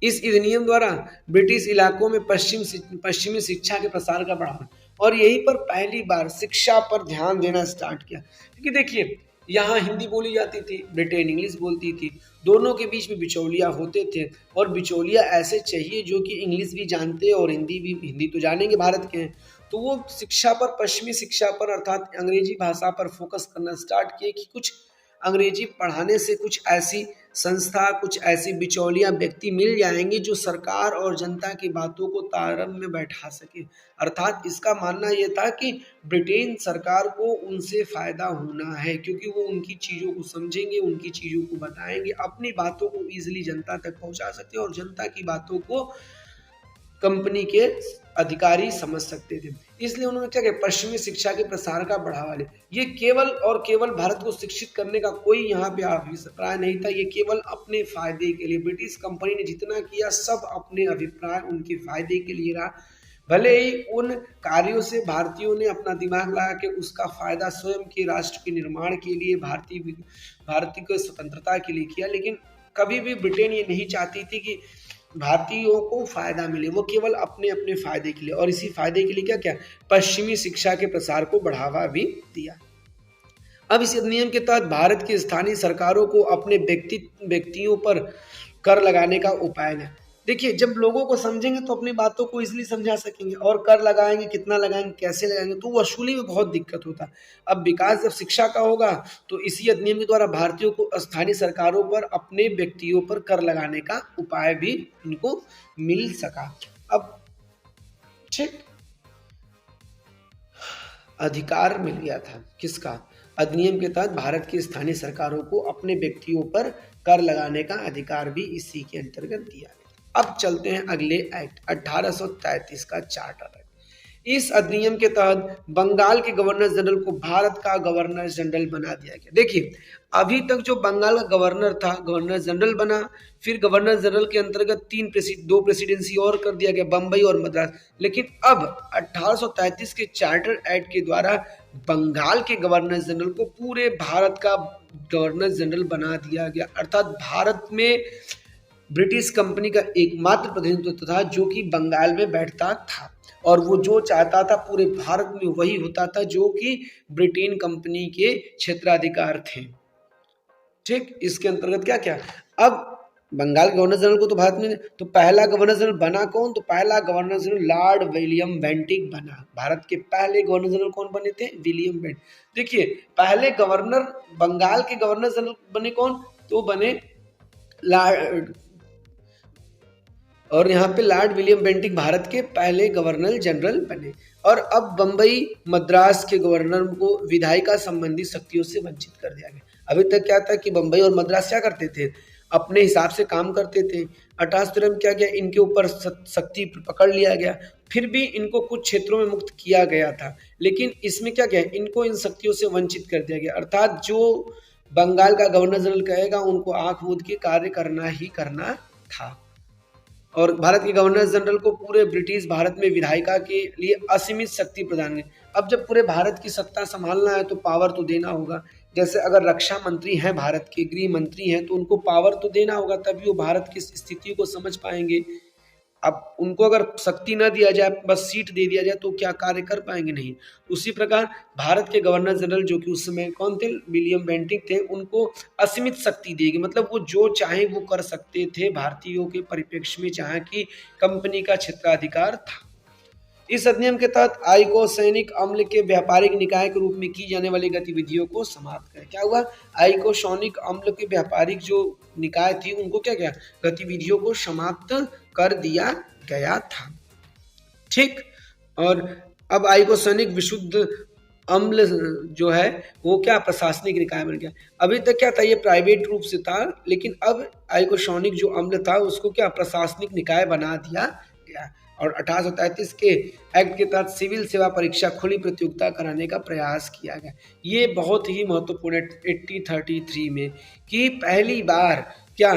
इस अधिनियम द्वारा ब्रिटिश इलाकों में पश्चिमी शिक्षा के प्रसार का बढ़ावा और यहीं पर पहली बार शिक्षा पर ध्यान देना स्टार्ट किया। क्योंकि देखिए यहाँ हिंदी बोली जाती थी, ब्रिटेन इंग्लिश बोलती थी, दोनों के बीच में बिचौलिया होते थे और बिचौलिया ऐसे चाहिए जो कि इंग्लिश भी जानते और हिंदी तो जानेंगे भारत के हैं। तो वो शिक्षा पर, पश्चिमी शिक्षा पर अर्थात अंग्रेजी भाषा पर फोकस करना स्टार्ट किए कि कुछ अंग्रेजी पढ़ाने से कुछ ऐसी संस्था, कुछ ऐसी बिचौलिया व्यक्ति मिल जाएंगे जो सरकार और जनता की बातों को तारतम्य में बैठा सके। अर्थात इसका मानना यह था कि ब्रिटेन सरकार को उनसे फायदा होना है क्योंकि वो उनकी चीज़ों को समझेंगे, उनकी चीज़ों को बताएंगे, अपनी बातों को ईजिली जनता तक पहुंचा सकते हैं और जनता की बातों को कंपनी के अधिकारी समझ सकते थे। इसलिए उन्होंने क्या किया, पश्चिमी शिक्षा के प्रसार का बढ़ावा ले। ये केवल और केवल भारत को शिक्षित करने का कोई यहाँ पे अभिप्राय नहीं था, ये केवल अपने फायदे के लिए। ब्रिटिश कंपनी ने जितना किया सब अपने अभिप्राय, उनके फायदे के लिए रहा। भले ही उन कार्यों से भारतीयों ने अपना दिमाग लगा के उसका फायदा स्वयं के राष्ट्र के निर्माण के लिए, भारतीय को स्वतंत्रता के लिए किया, लेकिन कभी भी ब्रिटेन ये नहीं चाहती थी कि भारतीयों को फायदा मिले, वो केवल अपने अपने फायदे के लिए। और इसी फायदे के लिए क्या क्या, पश्चिमी शिक्षा के प्रसार को बढ़ावा भी दिया। अब इस अधिनियम के तहत भारत की स्थानीय सरकारों को अपने व्यक्तियों पर कर लगाने का उपाय है। देखिए जब लोगों को समझेंगे तो अपनी बातों को इसलिए समझा सकेंगे, और कर लगाएंगे, कितना लगाएंगे, कैसे लगाएंगे, तो वसूली में बहुत दिक्कत होता है। अब विकास जब शिक्षा का होगा तो इसी अधिनियम के द्वारा भारतीयों को स्थानीय सरकारों पर अपने व्यक्तियों पर कर लगाने का उपाय भी उनको मिल सका। अब ठीक अधिकार मिल गया था किसका, अधिनियम के तहत भारत की स्थानीय सरकारों को अपने व्यक्तियों पर कर लगाने का अधिकार भी इसी के अंतर्गत दिया गया। अब चलते हैं अगले एक्ट 1833 का चार्टर एक्ट। इस अधिनियम के तहत बंगाल के गवर्नर जनरल को भारत का गवर्नर जनरल बना दिया गया। देखिए अभी तक जो बंगाल का गवर्नर था, गवर्नर जनरल बना, फिर गवर्नर जनरल के अंतर्गत 2 प्रेसिडेंसी और कर दिया गया, बम्बई और मद्रास। लेकिन अब 1833 के चार्टर एक्ट के द्वारा बंगाल के गवर्नर जनरल को पूरे भारत का गवर्नर जनरल बना दिया गया। अर्थात भारत में ब्रिटिश कंपनी का एकमात्र प्रतिनिधित्व था जो कि बंगाल में बैठता था। और वो जो चाहता था पूरे भारत में वही होता था जो कि ब्रिटेन कंपनी के क्षेत्राधिकार थे। ठीक, इसके अंतर्गत क्या क्या, अब बंगाल गवर्नर जनरल को तो भारत में, तो पहला गवर्नर जनरल बना कौन, तो पहला governor general Lord William Bentinck बना। भारत के पहले गवर्नर जनरल कौन बने थे, विलियम बेंटिक। देखिए पहले गवर्नर, बंगाल के गवर्नर जनरल बने कौन, तो बने लॉर्ड, और यहाँ पे लॉर्ड विलियम बेंटिक भारत के पहले गवर्नर जनरल बने। और अब बंबई मद्रास के गवर्नर को विधायिका संबंधी शक्तियों से वंचित कर दिया गया। अभी तक क्या था कि बंबई और मद्रास क्या करते थे, अपने हिसाब से काम करते थे। 1873 में क्या गया, इनके ऊपर शक्ति पकड़ लिया गया, फिर भी इनको कुछ क्षेत्रों में मुक्त किया गया था, लेकिन इसमें क्या गया, इनको इन शक्तियों से वंचित कर दिया गया। अर्थात जो बंगाल का गवर्नर जनरल कहेगा उनको आंख मूंद के कार्य करना ही करना था। और भारत के गवर्नर जनरल को पूरे ब्रिटिश भारत में विधायिका के लिए असीमित शक्ति प्रदान की। अब जब पूरे भारत की सत्ता संभालना है तो पावर तो देना होगा। जैसे अगर रक्षा मंत्री हैं, भारत के गृह मंत्री हैं, तो उनको पावर तो देना होगा, तभी वो भारत की स्थिति को समझ पाएंगे। अब उनको अगर शक्ति न दिया जाए, बस सीट दे दिया जाए, तो क्या कार्य कर पाएंगे, नहीं। उसी प्रकार भारत के गवर्नर जनरल जो कि उस समय कौन थे, विलियम बेंटिक थे, उनको असीमित शक्ति देगी, मतलब वो जो चाहे वो कर सकते थे भारतीयों के परिप्रेक्ष्य में, जहाँ की कंपनी का क्षेत्राधिकार था। इस अधिनियम के तहत आइकोसैनिक अम्ल के व्यापारिक निकाय के रूप में की जाने वाली गतिविधियों को समाप्त करें। क्या हुआ, आइकोसैनिक अम्ल के व्यापारिक जो निकाय थी उनको क्या किया, गतिविधियों को समाप्त कर दिया गया था। ठीक, और अब आइकोसैनिक विशुद्ध अम्ल जो है वो क्या प्रशासनिक निकाय बन गया। अभी तक क्या था, ये प्राइवेट रूप से था, लेकिन अब आइकोसैनिक जो अम्ल था उसको क्या प्रशासनिक निकाय बना दिया गया। और 1833 के एक्ट के तहत सिविल सेवा परीक्षा खुली प्रतियोगिता कराने का प्रयास किया गया। ये बहुत ही महत्वपूर्ण है 1833 में कि पहली बार क्या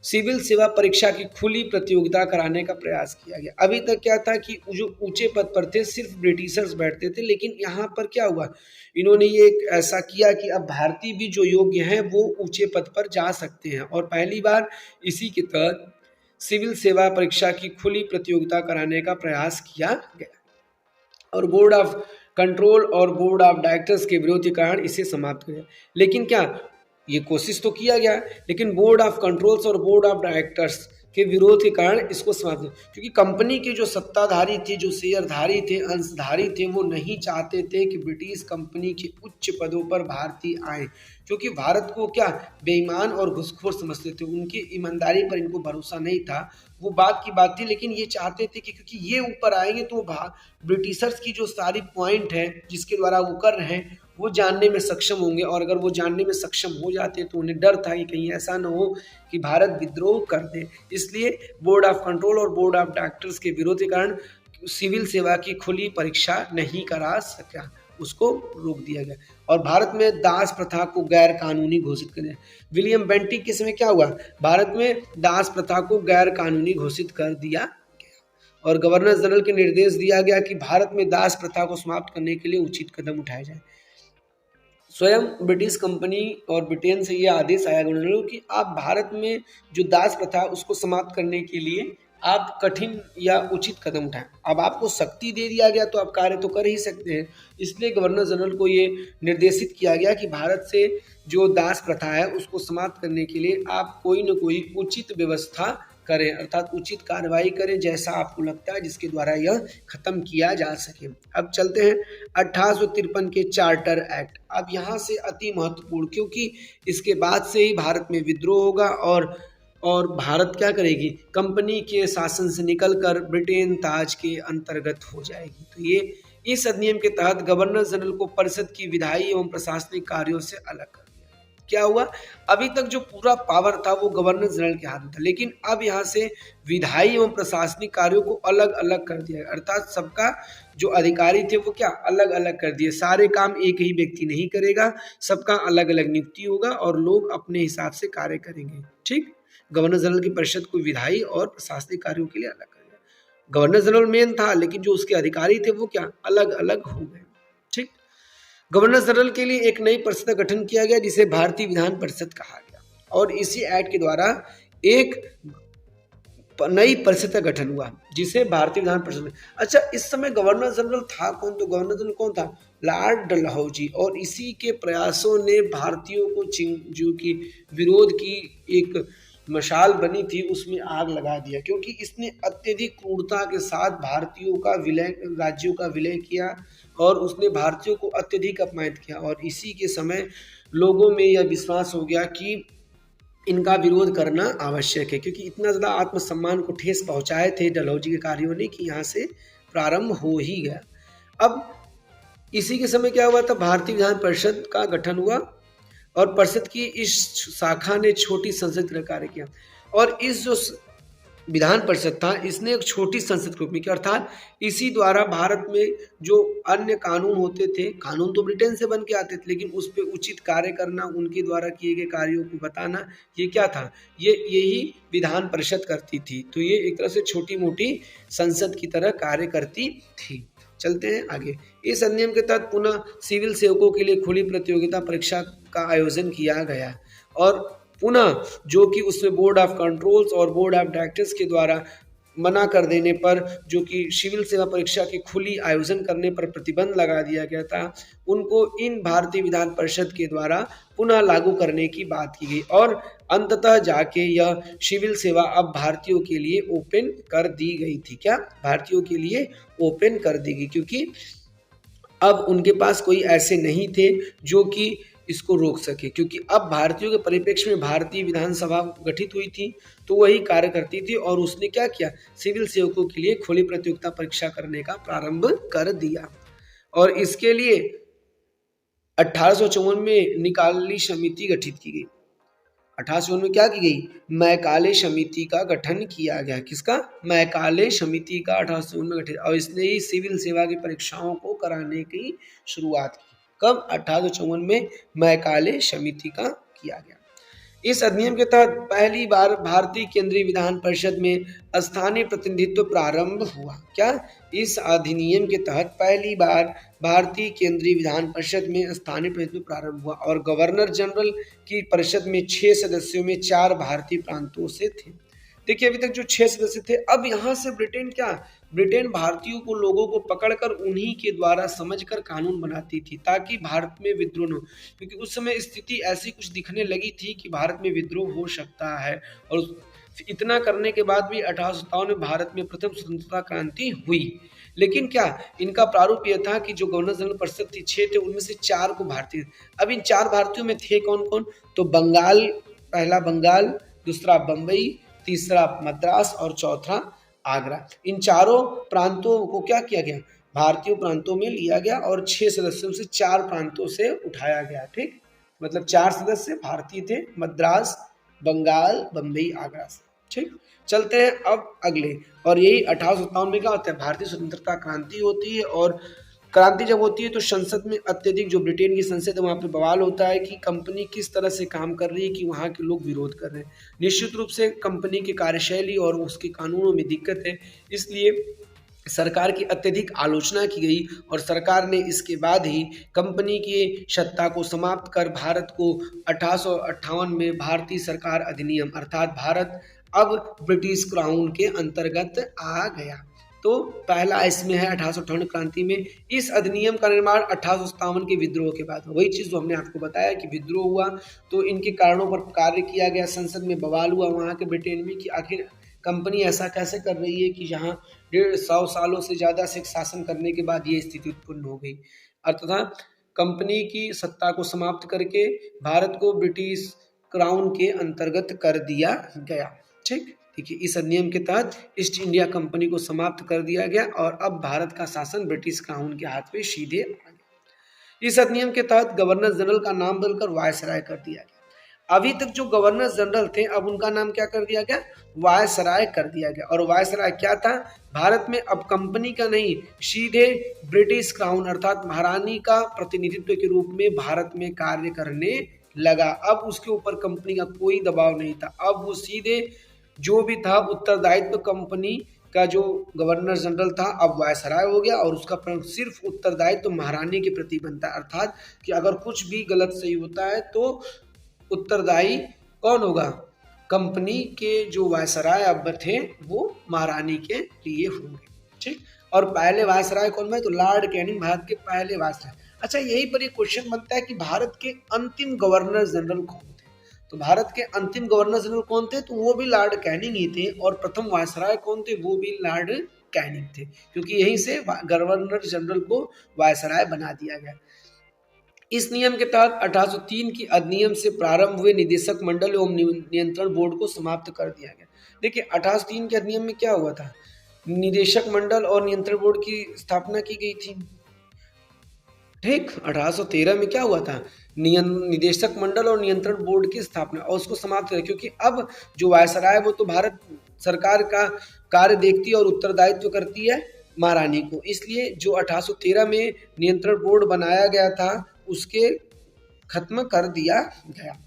सिविल सेवा परीक्षा की खुली प्रतियोगिता कराने का प्रयास किया गया। अभी तक क्या था कि जो ऊंचे पद पर थे सिर्फ ब्रिटिशर्स बैठते थे, लेकिन यहाँ पर क्या हुआ, इन्होंने ये ऐसा किया कि अब भारतीय भी जो योग्य हैं वो ऊंचे पद पर जा सकते हैं। और पहली बार इसी के तहत सिविल सेवा परीक्षा की खुली प्रतियोगिता कराने का प्रयास किया गया। और बोर्ड ऑफ कंट्रोल और बोर्ड ऑफ डायरेक्टर्स के विरोध के कारण इसे समाप्त किया। लेकिन क्या, ये कोशिश तो किया गया, लेकिन बोर्ड ऑफ कंट्रोल्स और बोर्ड ऑफ डायरेक्टर्स के विरोध के कारण इसको समाप्त, क्योंकि कंपनी के जो सत्ताधारी थे, जो शेयरधारी थे, अंशधारी थे, वो नहीं चाहते थे कि ब्रिटिश कंपनी के उच्च पदों पर भारतीय आए, क्योंकि भारत को क्या बेईमान और घुसखोर समझते थे, उनकी ईमानदारी पर इनको भरोसा नहीं था। वो बात की बात थी, लेकिन ये चाहते थे कि क्योंकि ये ऊपर आएंगे तो ब्रिटिशर्स की जो सारी पॉइंट है जिसके द्वारा वो कर रहे हैं वो जानने में सक्षम होंगे, और अगर वो जानने में सक्षम हो जाते तो उन्हें डर था कि कहीं ऐसा न हो कि भारत विद्रोह कर दे। इसलिए बोर्ड ऑफ कंट्रोल और बोर्ड ऑफ डायरेक्टर्स के विरोध के कारण सिविल सेवा की खुली परीक्षा नहीं करा सका, उसको रोक दिया गया। और भारत में दास प्रथा को गैर कानूनी घोषित कर दिया। विलियम बेंटिक के समय क्या हुआ, भारत में दास प्रथा को गैर कानूनी घोषित कर दिया गया और गवर्नर जनरल के निर्देश दिया गया कि भारत में दास प्रथा को समाप्त करने के लिए उचित कदम उठाए जाए। स्वयं ब्रिटिश कंपनी और ब्रिटेन से ये आदेश आया गवर्नर कि आप भारत में जो दास प्रथा उसको समाप्त करने के लिए आप कठिन या उचित कदम उठाएं। अब आपको शक्ति दे दिया गया तो आप कार्य तो कर ही सकते हैं। इसलिए गवर्नर जनरल को ये निर्देशित किया गया कि भारत से जो दास प्रथा है उसको समाप्त करने के लिए आप कोई न कोई उचित व्यवस्था करें, अर्थात उचित कार्रवाई करें जैसा आपको लगता है जिसके द्वारा यह खत्म किया जा सके। अब चलते हैं 1853 के चार्टर एक्ट। अब यहाँ से अति महत्वपूर्ण, क्योंकि इसके बाद से ही भारत में विद्रोह होगा और भारत क्या करेगी, कंपनी के शासन से निकलकर ब्रिटेन ताज के अंतर्गत हो जाएगी। तो ये इस अधिनियम के तहत गवर्नर जनरल को परिषद की विधायी एवं प्रशासनिक कार्यों से अलग कर दिया। क्या हुआ, अभी तक जो पूरा पावर था वो गवर्नर जनरल के हाथ में था, लेकिन अब यहाँ से विधायी एवं प्रशासनिक कार्यों को अलग अलग कर दिया, अर्थात सबका जो अधिकारी थे वो क्या अलग अलग कर दिए। सारे काम एक ही व्यक्ति नहीं करेगा, सबका अलग अलग नियुक्ति होगा और लोग अपने हिसाब से कार्य करेंगे। ठीक, गवर्नर जनरल की परिषद को विधायी और प्रशासनिक कार्यों के लिए अलग कर दिया। गवर्नर जनरल मेन था, लेकिन जो उसके अधिकारी थे वो क्या अलग अलग हो गए। ठीक, गवर्नर जनरल के लिए एक नई परिषद का गठन किया गया जिसे भारतीय विधान परिषद कहा गया, और इसी एक्ट के द्वारा एक नई परिषद का गठन हुआ जिसे भारतीय विधान परिषद में। अच्छा, इस समय गवर्नर जनरल था कौन? तो गवर्नर जनरल कौन था? लॉर्ड डलहौजी। और इसी के प्रयासों ने भारतीयों को जो कि विरोध की एक मशाल बनी थी उसमें आग लगा दिया, क्योंकि इसने अत्यधिक क्रूरता के साथ भारतीयों का विलय, राज्यों का विलय किया और उसने भारतीयों को अत्यधिक अपमानित किया। और इसी के समय लोगों में यह विश्वास हो गया कि इनका विरोध करना आवश्यक है, क्योंकि इतना ज़्यादा आत्मसम्मान को ठेस पहुंचाए थे डलहौजी के कार्यों ने कि यहाँ से प्रारंभ हो ही गया। अब इसी के समय क्या हुआ था? भारतीय विधान परिषद का गठन हुआ और परिषद की इस शाखा ने छोटी संसद का कार्य किया। और इस जो विधान परिषद था इसने एक छोटी संसद के रूप में किया, अर्थात इसी द्वारा भारत में जो अन्य कानून होते थे, कानून तो ब्रिटेन से बन के आते थे, लेकिन उस पर उचित कार्य करना, उनके द्वारा किए गए कार्यों को बताना, ये क्या था? यही विधान परिषद करती थी। तो ये एक तरह से छोटी मोटी संसद की तरह कार्य करती थी। चलते हैं आगे। इस अधिनियम के तहत पुनः सिविल सेवकों के लिए खुली प्रतियोगिता परीक्षा का आयोजन किया गया और पुनः जो कि उसमें बोर्ड ऑफ कंट्रोल्स और बोर्ड ऑफ डायरेक्टर्स के द्वारा मना कर देने पर, जो कि सिविल सेवा परीक्षा की खुली आयोजन करने पर प्रतिबंध लगा दिया गया था, उनको इन भारतीय विधान परिषद के द्वारा पुनः लागू करने की बात की गई और अंततः जाके यह सिविल सेवा अब भारतीयों के लिए ओपन कर दी गई थी। क्या? भारतीयों के लिए ओपन कर दी गई, क्योंकि अब उनके पास कोई ऐसे नहीं थे जो कि इसको रोक सके, क्योंकि अब भारतीयों के परिप्रेक्ष्य में भारतीय विधानसभा गठित हुई थी तो वही कार्य करती थी और उसने क्या किया? सिविल सेवकों के लिए खुली प्रतियोगिता परीक्षा करने का प्रारंभ कर दिया। और इसके लिए 1854 में निकाली समिति गठित की गई। 1854 में क्या की गई? मैकाले समिति का गठन किया गया। किसका? मैकाले समिति का 1854 में गठित, और इसने ही सिविल सेवा की परीक्षाओं को कराने की शुरुआत की। कब? 1854 में मैकाले समिति का किया गया। इस अधिनियम के तहत पहली बार भारतीय केंद्रीय विधान परिषद में स्थानीय प्रतिनिधित्व प्रारंभ हुआ। क्या? इस अधिनियम के तहत पहली बार भारतीय केंद्रीय विधान परिषद में स्थानीय प्रतिनिधित्व प्रारंभ हुआ और गवर्नर जनरल की परिषद में 6 सदस्यों में 4 भारतीय प्रांतों से थे। देखिए, अभी तक जो 6 सदस्य थे, अब यहाँ से ब्रिटेन भारतीयों को, लोगों को पकड़कर उन्हीं के द्वारा समझकर कानून बनाती थी ताकि भारत में विद्रोह न हो, क्योंकि उस समय स्थिति ऐसी कुछ दिखने लगी थी कि भारत में विद्रोह हो सकता है। और इतना करने के बाद भी 1857 में भारत में प्रथम स्वतंत्रता क्रांति हुई। लेकिन क्या इनका प्रारूप यह था कि जो गवर्नर जनरल परिषद थी 6 थे, उनमें से 4 को भारतीय। अब इन 4 भारतीयों में थे कौन कौन? तो बंगाल, पहला बंगाल, दूसरा बंबई, तीसरा मद्रास और चौथा आगरा। इन चारों प्रांतों को क्या किया गया? भारतीय प्रांतों में लिया गया और 6 सदस्यों से 4 प्रांतों से उठाया गया। ठीक, मतलब 4 सदस्य भारतीय थे, मद्रास, बंगाल, बंबई, आगरा से। ठीक, चलते हैं अब अगले। और यही 1857 में क्या होता है? भारतीय स्वतंत्रता क्रांति होती है। और क्रांति जब होती है तो संसद में अत्यधिक, जो ब्रिटेन की संसद है वहाँ पे बवाल होता है कि कंपनी किस तरह से काम कर रही है कि वहाँ के लोग विरोध कर रहे हैं। निश्चित रूप से कंपनी की कार्यशैली और उसके कानूनों में दिक्कत है, इसलिए सरकार की अत्यधिक आलोचना की गई और सरकार ने इसके बाद ही कंपनी की सत्ता को समाप्त कर भारत को 1858 में भारतीय सरकार अधिनियम, अर्थात भारत अब ब्रिटिश क्राउन के अंतर्गत आ गया। तो पहला इसमें है 1858 क्रांति में। इस अधिनियम का निर्माण 1857 के विद्रोह के बाद, वही चीज़ जो हमने आपको बताया कि विद्रोह हुआ तो इनके कारणों पर कार्य किया गया, संसद में बवाल हुआ वहाँ के ब्रिटेन में कि आखिर कंपनी ऐसा कैसे कर रही है कि जहाँ 150 सालों से ज़्यादा से शासन करने के बाद ये स्थिति उत्पन्न हो गई। अर्थात कंपनी की सत्ता को समाप्त करके भारत को ब्रिटिश क्राउन के अंतर्गत कर दिया गया। ठीक, देखिए, इस अधिनियम के तहत ईस्ट इंडिया कंपनी को समाप्त कर दिया गया और अब भारत का शासन ब्रिटिश क्राउन के हाथ में सीधे आ गया। इस अधिनियम के तहत गवर्नर जनरल का नाम बदलकर वायसराय कर दिया गया। अभी तक जो गवर्नर जनरल थे, अब उनका नाम क्या कर दिया गया? वायसराय कर दिया गया। और वायसराय क्या था? भारत में अब कंपनी का नहीं, सीधे ब्रिटिश क्राउन अर्थात महारानी का प्रतिनिधित्व के रूप में भारत में कार्य करने लगा। अब उसके ऊपर कंपनी का कोई दबाव नहीं था। अब वो सीधे जो भी था उत्तरदायित्व कंपनी का, जो गवर्नर जनरल था अब वायसराय हो गया और उसका सिर्फ उत्तरदायित्व महारानी के प्रति बनता है। अर्थात कि अगर कुछ भी गलत सही होता है तो उत्तरदायी कौन होगा? कंपनी के जो वायसराय अब थे वो महारानी के लिए होंगे, ठीक। और पहले वायसराय कौन बने, तो लॉर्ड कैनिंग भारत के पहले वायसराय। अच्छा, यही पर एक क्वेश्चन बनता है कि भारत के अंतिम गवर्नर जनरल कौन थे। तो भारत के अंतिम गवर्नर जनरल कौन थे, तो वो भी लॉर्ड कैनिंग ही थे। और प्रथम वायसराय कौन थे, वो भी लॉर्ड कैनिंग थे, क्योंकि यहीं से गवर्नर जनरल को वायसराय बना दिया गया। इस नियम के तहत 1803 की अधिनियम से प्रारंभ हुए निदेशक मंडल एवं नियंत्रण बोर्ड को समाप्त कर दिया गया। देखिए 1803 के अधिनियम में क्या हुआ था, निदेशक मंडल और नियंत्रण बोर्ड की स्थापना की गई थी, ठीक। 1813 में क्या हुआ था, निदेशक मंडल और नियंत्रण बोर्ड की स्थापना, और उसको समाप्त किया, क्योंकि अब जो वायसराय वो तो भारत सरकार का कार्य देखती है और उत्तरदायित्व करती है महारानी को। इसलिए जो 1813 में नियंत्रण बोर्ड बनाया गया था उसके खत्म कर दिया गया।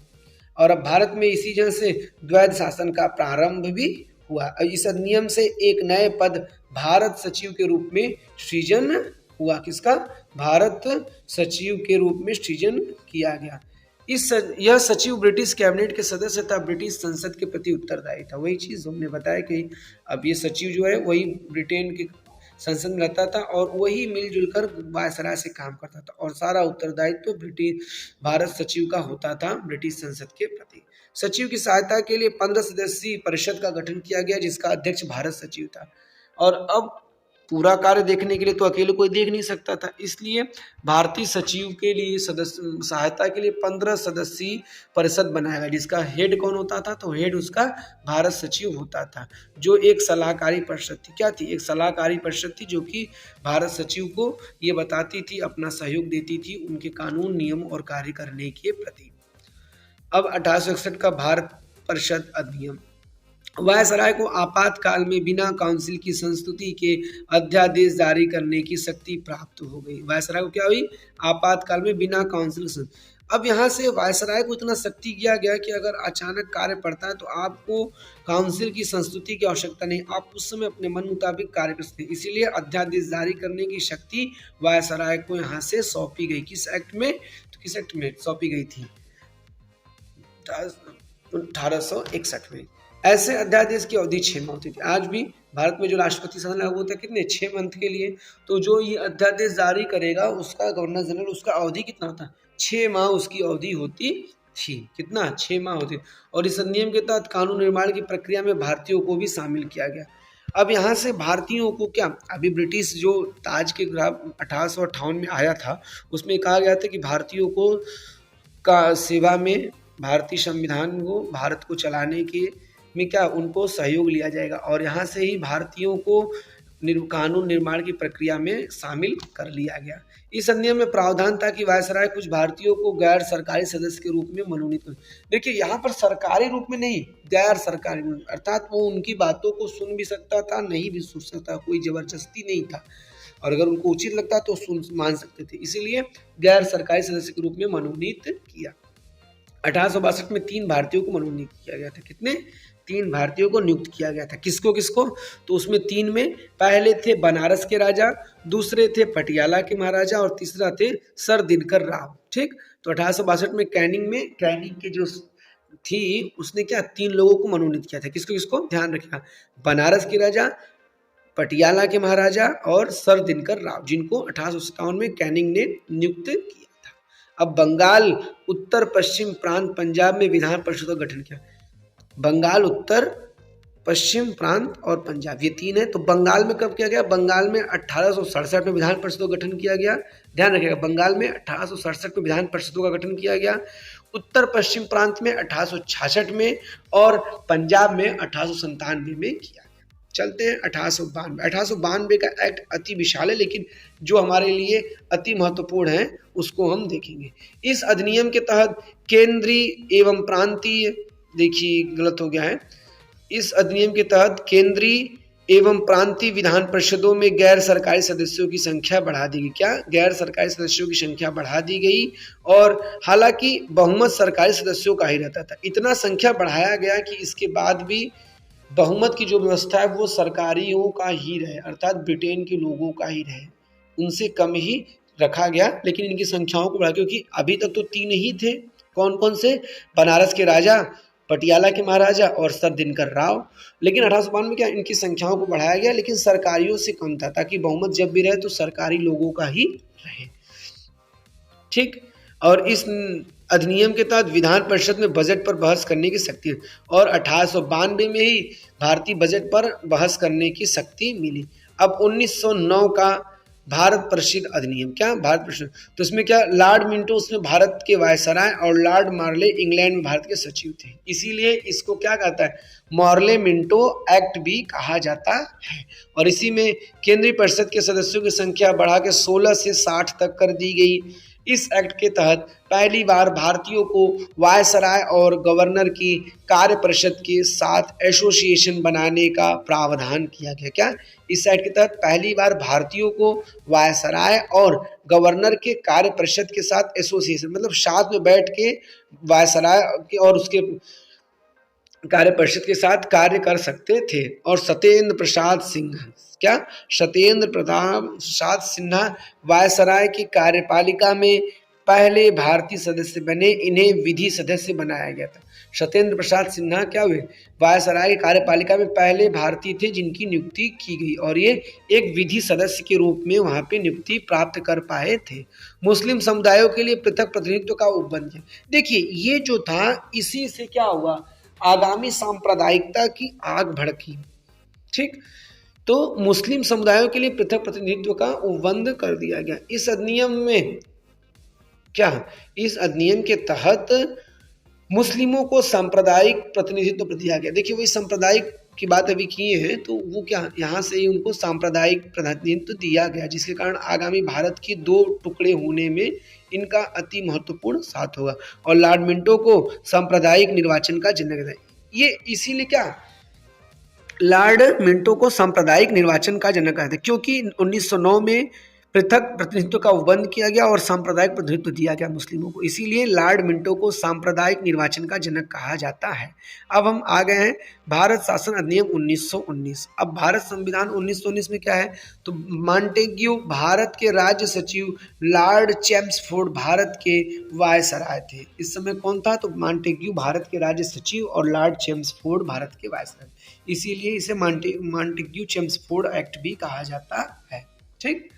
और अब भारत में इसी जगह से द्वैध शासन का प्रारंभ भी हुआ। इस अधिनियम से एक नए पद भारत सचिव के रूप में सृजन हुआ। किसका, भारत सचिव के रूप में सृजन किया गया। यह सचिव ब्रिटिश कैबिनेट के सदस्य तथा ब्रिटिश संसद के प्रति उत्तरदायी था। वही चीज हमने बताया कि अब ये सचिव जो है वही ब्रिटेन के संसद में रहता था और वही मिलजुल कर वायसराय से काम करता था, और सारा उत्तरदायित्व ब्रिटिश भारत सचिव का होता था ब्रिटिश संसद के प्रति। सचिव की सहायता के लिए 15 सदस्यीय परिषद का गठन किया गया, जिसका अध्यक्ष भारत सचिव था। और अब पूरा कार्य देखने के लिए तो अकेले कोई देख नहीं सकता था, इसलिए भारतीय सचिव के लिए सदस्य सहायता के लिए 15 सदस्यीय परिषद बनाया गया, जिसका हेड कौन होता था, तो हेड उसका भारत सचिव होता था, जो एक सलाहकारी परिषद थी। क्या थी, एक सलाहकारी परिषद थी, जो कि भारत सचिव को ये बताती थी, अपना सहयोग देती थी उनके कानून नियम और कार्य करने के प्रति। अब 1861 का भारत परिषद अधिनियम, वायसराय को आपातकाल में बिना काउंसिल की संस्तुति के अध्यादेश जारी करने की शक्ति प्राप्त हो गई। वायसराय को क्या हुई, आपातकाल में बिना काउंसिल। अब यहाँ से वायसराय को इतना शक्ति दिया गया कि अगर अचानक कार्य पड़ता है तो आपको काउंसिल की संस्तुति की आवश्यकता नहीं, आप उस समय अपने मन मुताबिक कार्य कर सकते हैं। इसीलिए अध्यादेश जारी करने की शक्ति वायसराय को यहाँ से सौंपी गई। किस एक्ट में, तो किस एक्ट में सौंपी गई थी, 1861 में। ऐसे अध्यादेश की अवधि 6 माह होती थी। आज भी भारत में जो राष्ट्रपति शासन लागू होता है कितने, 6 मंथ के लिए। तो जो ये अध्यादेश जारी करेगा उसका गवर्नर जनरल, उसका अवधि कितना होता है, 6 माह उसकी अवधि होती थी। कितना, 6 माह होती। और इस अधिनियम के तहत कानून निर्माण की प्रक्रिया में भारतीयों को भी शामिल किया गया। अब यहाँ से भारतीयों को क्या, अभी ब्रिटिश जो ताज के खिलाफ 1858 में आया था उसमें कहा गया था कि भारतीयों को का सेवा में भारतीय संविधान को भारत को चलाने के में क्या उनको सहयोग लिया जाएगा, और यहाँ से ही भारतीयों को कानून निर्माण की प्रक्रिया में शामिल कर लिया गया। इस अधिनियम में प्रावधान था कि वायसराय कुछ भारतीयों को गैर सरकारी सदस्य के रूप में मनोनीत कर। देखिए यहाँ पर सरकारी रूप में नहीं, गैर सरकारी, अर्थात वो उनकी बातों को सुन भी सकता था, नहीं भी सुन सकता, कोई जबरदस्ती नहीं था, और अगर उनको उचित लगता तो सुन मान सकते थे। इसीलिए गैर सरकारी सदस्य के रूप में मनोनीत किया। 1862 में 3 भारतीयों को मनोनीत किया गया था। कितने, 3 भारतीयों को नियुक्त किया गया था। किसको किसको, तो उसमें 3 में पहले थे बनारस के राजा, दूसरे थे पटियाला के महाराजा, और तीसरा थे सर दिनकर राव, ठीक। तो 1862 में कैनिंग के जो थी उसने क्या 3 लोगों को मनोनीत किया था। किसको किसको, ध्यान रखिएगा, बनारस के राजा, पटियाला के महाराजा और सर दिनकर राव, जिनको 1857 में कैनिंग ने नियुक्त किया था। अब बंगाल उत्तर पश्चिम प्रांत पंजाब में विधान परिषद का गठन किया। बंगाल उत्तर पश्चिम प्रांत और पंजाब, ये 3 है। तो बंगाल में कब किया गया, बंगाल में 1867 में विधान परिषदों का गठन किया गया। ध्यान रखिएगा, बंगाल में 1867 में विधान परिषदों का गठन किया गया, उत्तर पश्चिम प्रांत में 1866 में, और पंजाब में 1897 में किया गया। चलते हैं 1892 का एक्ट अति विशाल है, लेकिन जो हमारे लिए अति महत्वपूर्ण है उसको हम देखेंगे। इस अधिनियम के तहत केंद्रीय एवं प्रांतीय, देखिए गलत हो गया है, इस अधिनियम के तहत केंद्रीय एवं प्रांतीय विधान परिषदों में गैर सरकारी सदस्यों की संख्या बढ़ा दी गई। क्या, गैर सरकारी सदस्यों की संख्या बढ़ा दी गई, और हालांकि बहुमत सरकारी सदस्यों का ही रहता था। इतना संख्या बढ़ाया गया कि इसके बाद भी बहुमत की जो व्यवस्था है वो सरकारियों का ही रहे, अर्थात ब्रिटेन के लोगों का ही रहे, उनसे कम ही रखा गया। लेकिन इनकी संख्याओं को बढ़ा, क्योंकि अभी तक तो 3 ही थे। कौन कौन से, बनारस के राजा, पटियाला के महाराजा और सर दिनकर राव। लेकिन 1852 में क्या इनकी संख्याओं को बढ़ाया गया, लेकिन सरकारियों से कम था, ताकि बहुमत जब भी रहे तो सरकारी लोगों का ही रहे। ठीक। और इस अधिनियम के तहत विधान परिषद में बजट पर बहस करने की शक्ति है, और 1892 में ही भारतीय बजट पर बहस करने की शक्ति मिली। अब 1909 का भारत परिषद अधिनियम, क्या भारत परिषद, तो इसमें क्या लॉर्ड मिंटो उसमें भारत के वायसराय और लॉर्ड मार्ले इंग्लैंड में भारत के सचिव थे, इसीलिए इसको क्या कहता है, मॉर्ले मिंटो एक्ट भी कहा जाता है। और इसी में केंद्रीय परिषद के सदस्यों की संख्या बढ़ा के 16 से 60 तक कर दी गई। इस एक्ट के तहत पहली बार भारतीयों को वायसराय और गवर्नर की कार्य परिषद के साथ एसोसिएशन बनाने का प्रावधान किया गया। क्या इस एक्ट के तहत पहली बार भारतीयों को वायसराय और गवर्नर के कार्य परिषद के साथ एसोसिएशन, मतलब साथ में बैठ के वायसराय और उसके कार्य परिषद के साथ कार्य कर सकते थे। और सत्येंद्र प्रसाद सिन्हा, क्या सत्येंद्र प्रसाद सिन्हा वायसराय की कार्यपालिका में पहले भारतीय सदस्य बने, इन्हें विधि सदस्य बनाया गया था। सत्येंद्र प्रसाद सिन्हा क्या हुए, वायसराय की कार्यपालिका में पहले भारतीय थे जिनकी नियुक्ति की गई, और ये एक विधि सदस्य के रूप में वहां पे नियुक्ति प्राप्त कर पाए थे। मुस्लिम समुदायों के लिए पृथक प्रतिनिधित्व का उपबंध किया। देखिए ये जो था, इसी से क्या हुआ, आगामी सांप्रदायिकता की आग भड़की। ठीक, तो मुस्लिम समुदायों के लिए पृथक प्रतिनिधित्व का उपबंध कर दिया गया। इस अधिनियम में क्या, इस अधिनियम के तहत मुस्लिमों को सांप्रदायिक प्रतिनिधित्व दिया गया। देखिए वही सांप्रदायिक की बात अभी किए हैं, तो वो क्या यहाँ से ही उनको सांप्रदायिक प्रतिनिधित्व दिया गया, जिसके कारण आगामी भारत की 2 टुकड़े होने में इनका अति महत्वपूर्ण साथ होगा। और लॉर्ड मिंटो को सांप्रदायिक निर्वाचन का जनक है। ये इसीलिए क्या लॉर्ड मिंटो को सांप्रदायिक निर्वाचन का जनक कहते हैं, क्योंकि 1909 में पृथक प्रतिनिधित्व का उपबंध किया गया और सांप्रदायिक प्रतिनिधित्व दिया गया मुस्लिमों को, इसीलिए लॉर्ड मिंटो को सांप्रदायिक निर्वाचन का जनक कहा जाता है। अब हम आ गए हैं भारत शासन अधिनियम 1919। अब भारत संविधान 1919 में क्या है, तो मॉन्टेग्यू भारत के राज्य सचिव, लॉर्ड चेम्सफोर्ड भारत के वायसराय थे। इस समय कौन था, तो मॉन्टेग्यू भारत के राज्य सचिव और लॉर्ड चेम्सफोर्ड भारत के वायसराय, इसीलिए इसे मॉन्टेग्यू चेम्सफोर्ड एक्ट भी कहा जाता है। ठीक,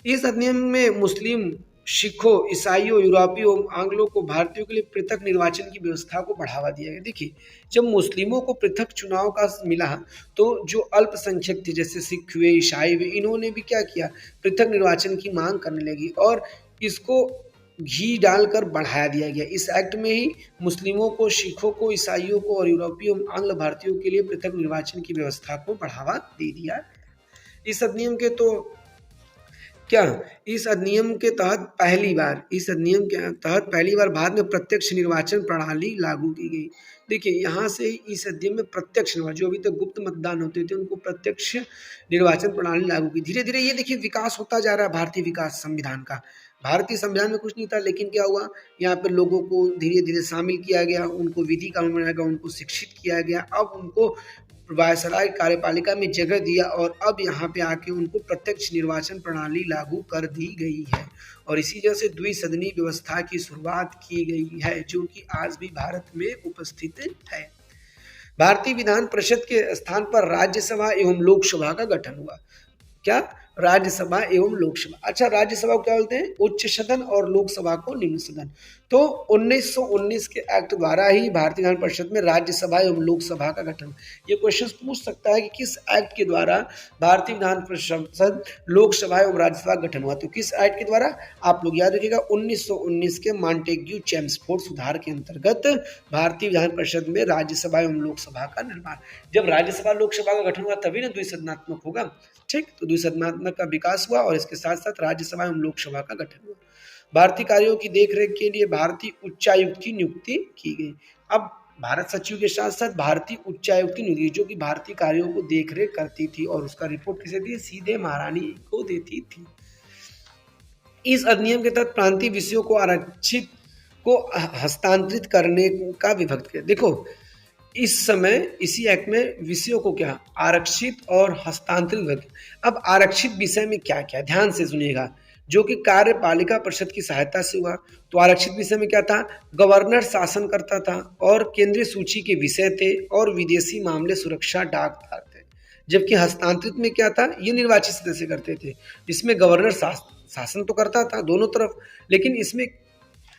इस अधिनियम में मुस्लिम, सिखों, ईसाइयों, यूरोपियों, आंग्लों को भारतीयों के लिए पृथक निर्वाचन की व्यवस्था को बढ़ावा दिया गया। देखिए जब मुस्लिमों को पृथक चुनाव का मिला, तो जो अल्पसंख्यक थे जैसे सिख हुए, ईसाई हुए, इन्होंने भी क्या किया, पृथक निर्वाचन की मांग करने लगी और इसको घी डालकर बढ़ाया दिया गया। इस एक्ट में ही मुस्लिमों को, सिखों को, ईसाइयों को और यूरोपियों, आंग्ल भारतीयों के लिए पृथक निर्वाचन की व्यवस्था को बढ़ावा दे दिया। इस अधिनियम के तो क्या, इस अधिनियम के तहत पहली बार भारत में प्रत्यक्ष निर्वाचन प्रणाली लागू की गई। देखिए यहाँ से इस अधिनियम में प्रत्यक्ष निर्वाचन, जो अभी तक गुप्त मतदान होते थे उनको प्रत्यक्ष निर्वाचन प्रणाली लागू की। धीरे धीरे ये देखिए विकास होता जा रहा है भारतीय विकास संविधान का। भारतीय संविधान में कुछ नहीं था, लेकिन क्या हुआ, यहाँ पर लोगों को धीरे धीरे शामिल किया गया, उनको विधि कानून बनाया गया, उनको शिक्षित किया गया, अब उनको वायसराय कार्यपालिका में जगह दिया और अब यहाँ पे आके उनको प्रत्यक्ष निर्वाचन प्रणाली लागू कर दी गई है। और इसी वजह से द्विसदनी व्यवस्था की शुरुआत की गई है, जो कि आज भी भारत में उपस्थित है। भारतीय विधान परिषद के स्थान पर राज्यसभा एवं लोकसभा का गठन हुआ। क्या, राज्यसभा एवं लोकसभा। अच्छा, राज्यसभा को क्या बोलते हैं, उच्च सदन, और लोकसभा को निम्न सदन। तो 1919 के एक्ट द्वारा ही भारतीय विधान परिषद में राज्यसभा एवं लोकसभा का गठन। ये क्वेश्चन पूछ सकता है कि किस एक्ट के द्वारा भारतीय विधान परिषद, लोकसभा एवं राज्यसभा का गठन हुआ, तो किस एक्ट के द्वारा, आप लोग याद रखिएगा 1919 के मॉन्टेग्यू चेम्सफोर्ड सुधार के अंतर्गत भारतीय विधान परिषद में राज्यसभा एवं लोकसभा का निर्माण। जब राज्यसभा लोकसभा का गठन हुआ तभी ना द्विसदनात्मक होगा। ठीक, तो द्विसदनात्मक का विकास हुआ और इसके साथ साथ राज्यसभा एवं लोकसभा का गठन हुआ। भारतीय कार्यों की देखरेख के लिए भारतीय उच्चायुक्त की नियुक्ति की गई। अब भारत सचिव के साथ साथ भारतीय उच्चायुक्त की नियुक्ति, जो कि भारतीय कार्यों को देखरेख करती थी और उसका रिपोर्ट किसे दी, सीधे महारानी को देती थी। इस अधिनियम के तहत प्रांतीय विषयों को आरक्षित को हस्तांतरित करने का विभक्त किया। देखो इस समय इसी एक्ट में विषयों को क्या आरक्षित और हस्तांतरित। अब आरक्षित विषय में क्या क्या, ध्यान से सुनिएगा। जो कि कार्यपालिका परिषद की सहायता से हुआ। तो आरक्षित विषय में क्या था, गवर्नर शासन करता था और केंद्रीय सूची के विषय थे और विदेशी मामले सुरक्षा डाकघर थे। जबकि हस्तांतरित में क्या था, ये निर्वाचित सदस्य करते थे। इसमें गवर्नर शासन तो करता था दोनों तरफ, लेकिन इसमें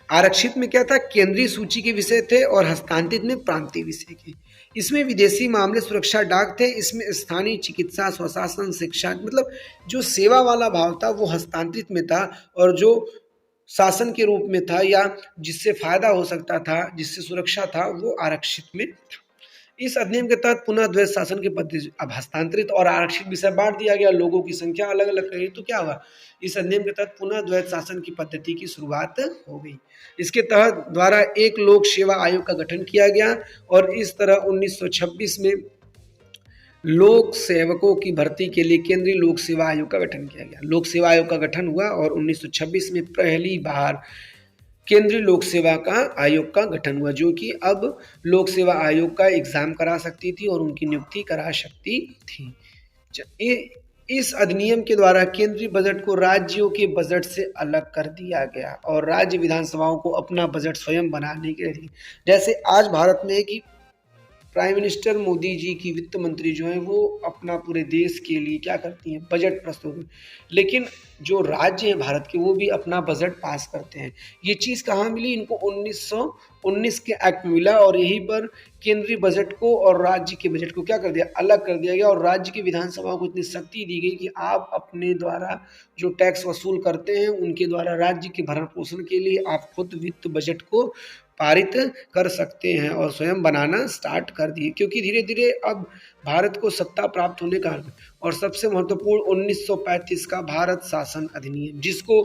आरक्षित में क्या था, केंद्रीय सूची के विषय थे और हस्तांतरित में प्रांतीय विषय के। इसमें विदेशी मामले सुरक्षा डाक थे, इसमें स्थानीय चिकित्सा स्वशासन शिक्षा, मतलब जो सेवा वाला भाव था वो हस्तांतरित में था, और जो शासन के रूप में था या जिससे फायदा हो सकता था, जिससे सुरक्षा था, वो आरक्षित में था। इस अधिनियम के तहत पुनः द्वैत शासन की पद्धति अब हस्तांतरित और आरक्षित विषय बांट दिया गया, लोगों की संख्या अलग अलग रही, तो क्या हुआ, इस अधिनियम के तहत पुनः द्वैत शासन की पद्धति की शुरुआत हो गई। इसके तहत द्वारा एक लोक सेवा आयोग का गठन किया गया और इस तरह 1926 में लोक सेवकों की भर्ती के लिए केंद्रीय लोक सेवा आयोग का गठन किया गया। लोक सेवा आयोग का गठन हुआ और 1926 में पहली बार केंद्रीय लोक सेवा का आयोग का गठन हुआ, जो कि अब लोक सेवा आयोग का एग्जाम करा सकती थी और उनकी नियुक्ति करा सकती थी। इस अधिनियम के द्वारा केंद्रीय बजट को राज्यों के बजट से अलग कर दिया गया और राज्य विधानसभाओं को अपना बजट स्वयं बनाने के लिए, जैसे आज भारत में है कि प्राइम मिनिस्टर मोदी जी की वित्त मंत्री जो है वो अपना पूरे देश के लिए क्या करती हैं, बजट प्रस्तुत, लेकिन जो राज्य हैं भारत के वो भी अपना बजट पास करते हैं। ये चीज़ कहाँ मिली, इनको 1919 के एक्ट में मिला और यहीं पर केंद्रीय बजट को और राज्य के बजट को क्या कर दिया, अलग कर दिया गया और राज्य की विधानसभाओं को इतनी शक्ति दी गई कि आप अपने द्वारा जो टैक्स वसूल करते हैं उनके द्वारा राज्य के भरण पोषण के लिए आप खुद वित्त बजट को पारित कर सकते हैं और स्वयं बनाना स्टार्ट कर दिए, क्योंकि धीरे धीरे अब भारत को सत्ता प्राप्त होने का। और सबसे महत्वपूर्ण 1935 का भारत शासन अधिनियम, जिसको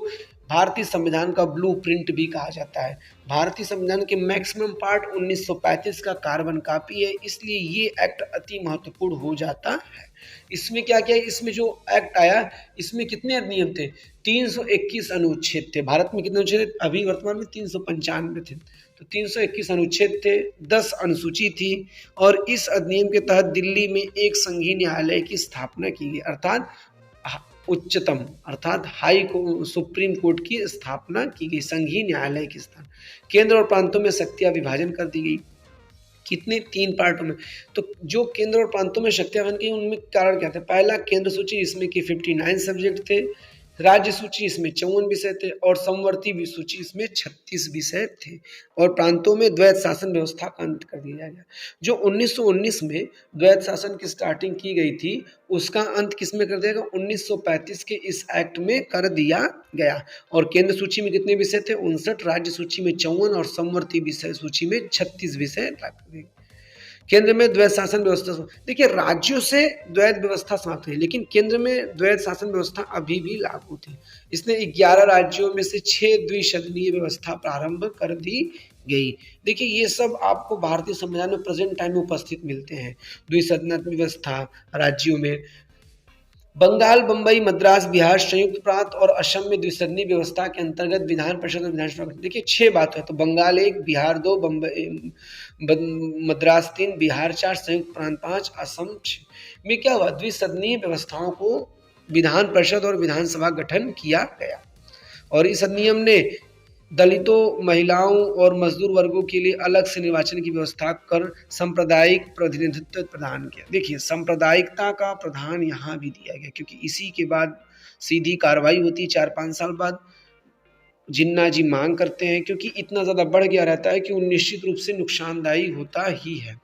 भारतीय संविधान का ब्लूप्रिंट भी कहा जाता है। भारतीय संविधान के मैक्सिमम पार्ट 1935 का कार्बन कॉपी है, इसलिए ये एक्ट अति महत्वपूर्ण हो जाता है। इसमें क्या क्या है, इसमें जो एक्ट आया इसमें कितने अधिनियम थे, 321 अनुच्छेद थे। भारत में कितने अनुच्छेद थे, अभी वर्तमान में 395 थे, तो 321 अनुच्छेद थे, 10 अनुसूची थी और इस अधिनियम के तहत दिल्ली में एक संघीय न्यायालय की स्थापना की गई, अर्थात उच्चतम अर्थात हाई सुप्रीम कोर्ट की स्थापना की गई, संघीय न्यायालय की स्थापना। केंद्र और प्रांतों में शक्तियां विभाजन कर दी गई, कितने, 3 पार्टों में। तो जो केंद्र और प्रांतों में शक्तियां बन गई उनमें कारण क्या थे, पहला केंद्र सूची इसमें कि 59 सब्जेक्ट थे, राज्य सूची इसमें 54 विषय थे और समवर्ती सूची इसमें 36 विषय थे और प्रांतों में द्वैत शासन व्यवस्था का अंत कर दिया गया। जो 1919 में द्वैत शासन की स्टार्टिंग की गई थी उसका अंत किसमें कर दिया गया, 1935 के इस एक्ट में कर दिया गया। और केंद्र सूची में कितने विषय थे, 59, राज्य सूची में 54 और समवर्ती विषय सूची में 36 विषय रख दिए। केंद्र में द्वैत शासन व्यवस्था, देखिए राज्यों से द्वैत व्यवस्था समाप्त हुई लेकिन केंद्र में द्वैत शासन व्यवस्था अभी भी लागू थी। इसने 11 राज्यों में से 6 द्विसदनीय व्यवस्था प्रारंभ कर दी गई। देखिए ये सब आपको भारतीय संविधान में प्रेजेंट टाइम में उपस्थित मिलते हैं। द्विसदनात्मक व्यवस्था राज्यों में बंगाल, बंबई, मद्रास, बिहार, संयुक्त प्रांत और असम में द्विसदनीय व्यवस्था के अंतर्गत विधान परिषद और विधानसभा। देखिए 6 बात है, तो बंगाल 1, बिहार 2, बंबई मद्रास 3, बिहार 4, संयुक्त प्रांत 5, असम 6 में क्या हुआ, द्विसदनीय व्यवस्थाओं को विधान परिषद और विधानसभा गठन किया गया। और इस अधिनियम ने दलितों, महिलाओं और मजदूर वर्गों के लिए अलग से निर्वाचन की व्यवस्था कर सांप्रदायिक प्रतिनिधित्व प्रदान किया। देखिए सांप्रदायिकता का प्रधान यहाँ भी दिया गया क्योंकि इसी के बाद सीधी कार्रवाई होती है 4-5 साल बाद। जिन्ना जी मांग करते हैं क्योंकि इतना ज़्यादा बढ़ गया रहता है कि वो निश्चित रूप से नुकसानदायी होता ही है,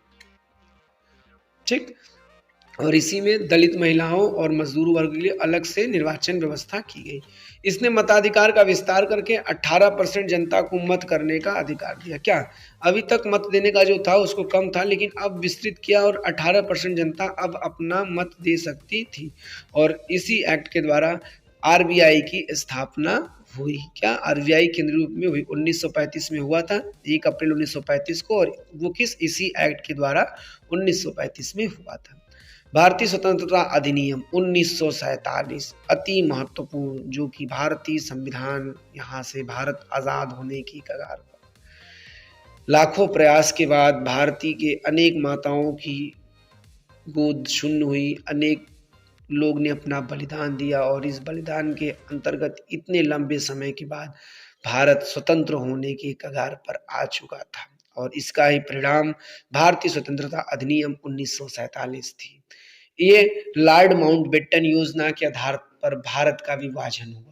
ठीक। और इसी में दलित महिलाओं और मजदूर वर्ग के लिए अलग से निर्वाचन व्यवस्था की गई। इसने मताधिकार का विस्तार करके 18% जनता को मत करने का अधिकार दिया। क्या, अभी तक मत देने का जो था उसको कम था लेकिन अब विस्तृत किया और 18% जनता अब अपना मत दे सकती थी। और इसी एक्ट के द्वारा आरबीआई की स्थापना हुई। क्या, आरबीआई केंद्रीय रूप में हुई, 1935 में हुआ था, 1 अप्रैल 1935 को, और वो किस, इसी एक्ट के द्वारा 1935 में हुआ था। भारतीय स्वतंत्रता अधिनियम 1947 अति महत्वपूर्ण, जो कि भारतीय संविधान यहाँ से भारत आज़ाद होने की कगार पर लाखों प्रयास के बाद भारतीय के अनेक माताओं की गोद शून्य हुई, अनेक लोग ने अपना बलिदान दिया और इस बलिदान के अंतर्गत इतने लंबे समय के बाद भारत स्वतंत्र होने के कगार पर आ चुका था और इसका ही परिणाम भारतीय स्वतंत्रता अधिनियम 1947 थी। ये लॉर्ड माउंटबेटन योजना के आधार पर भारत का विभाजन हुआ।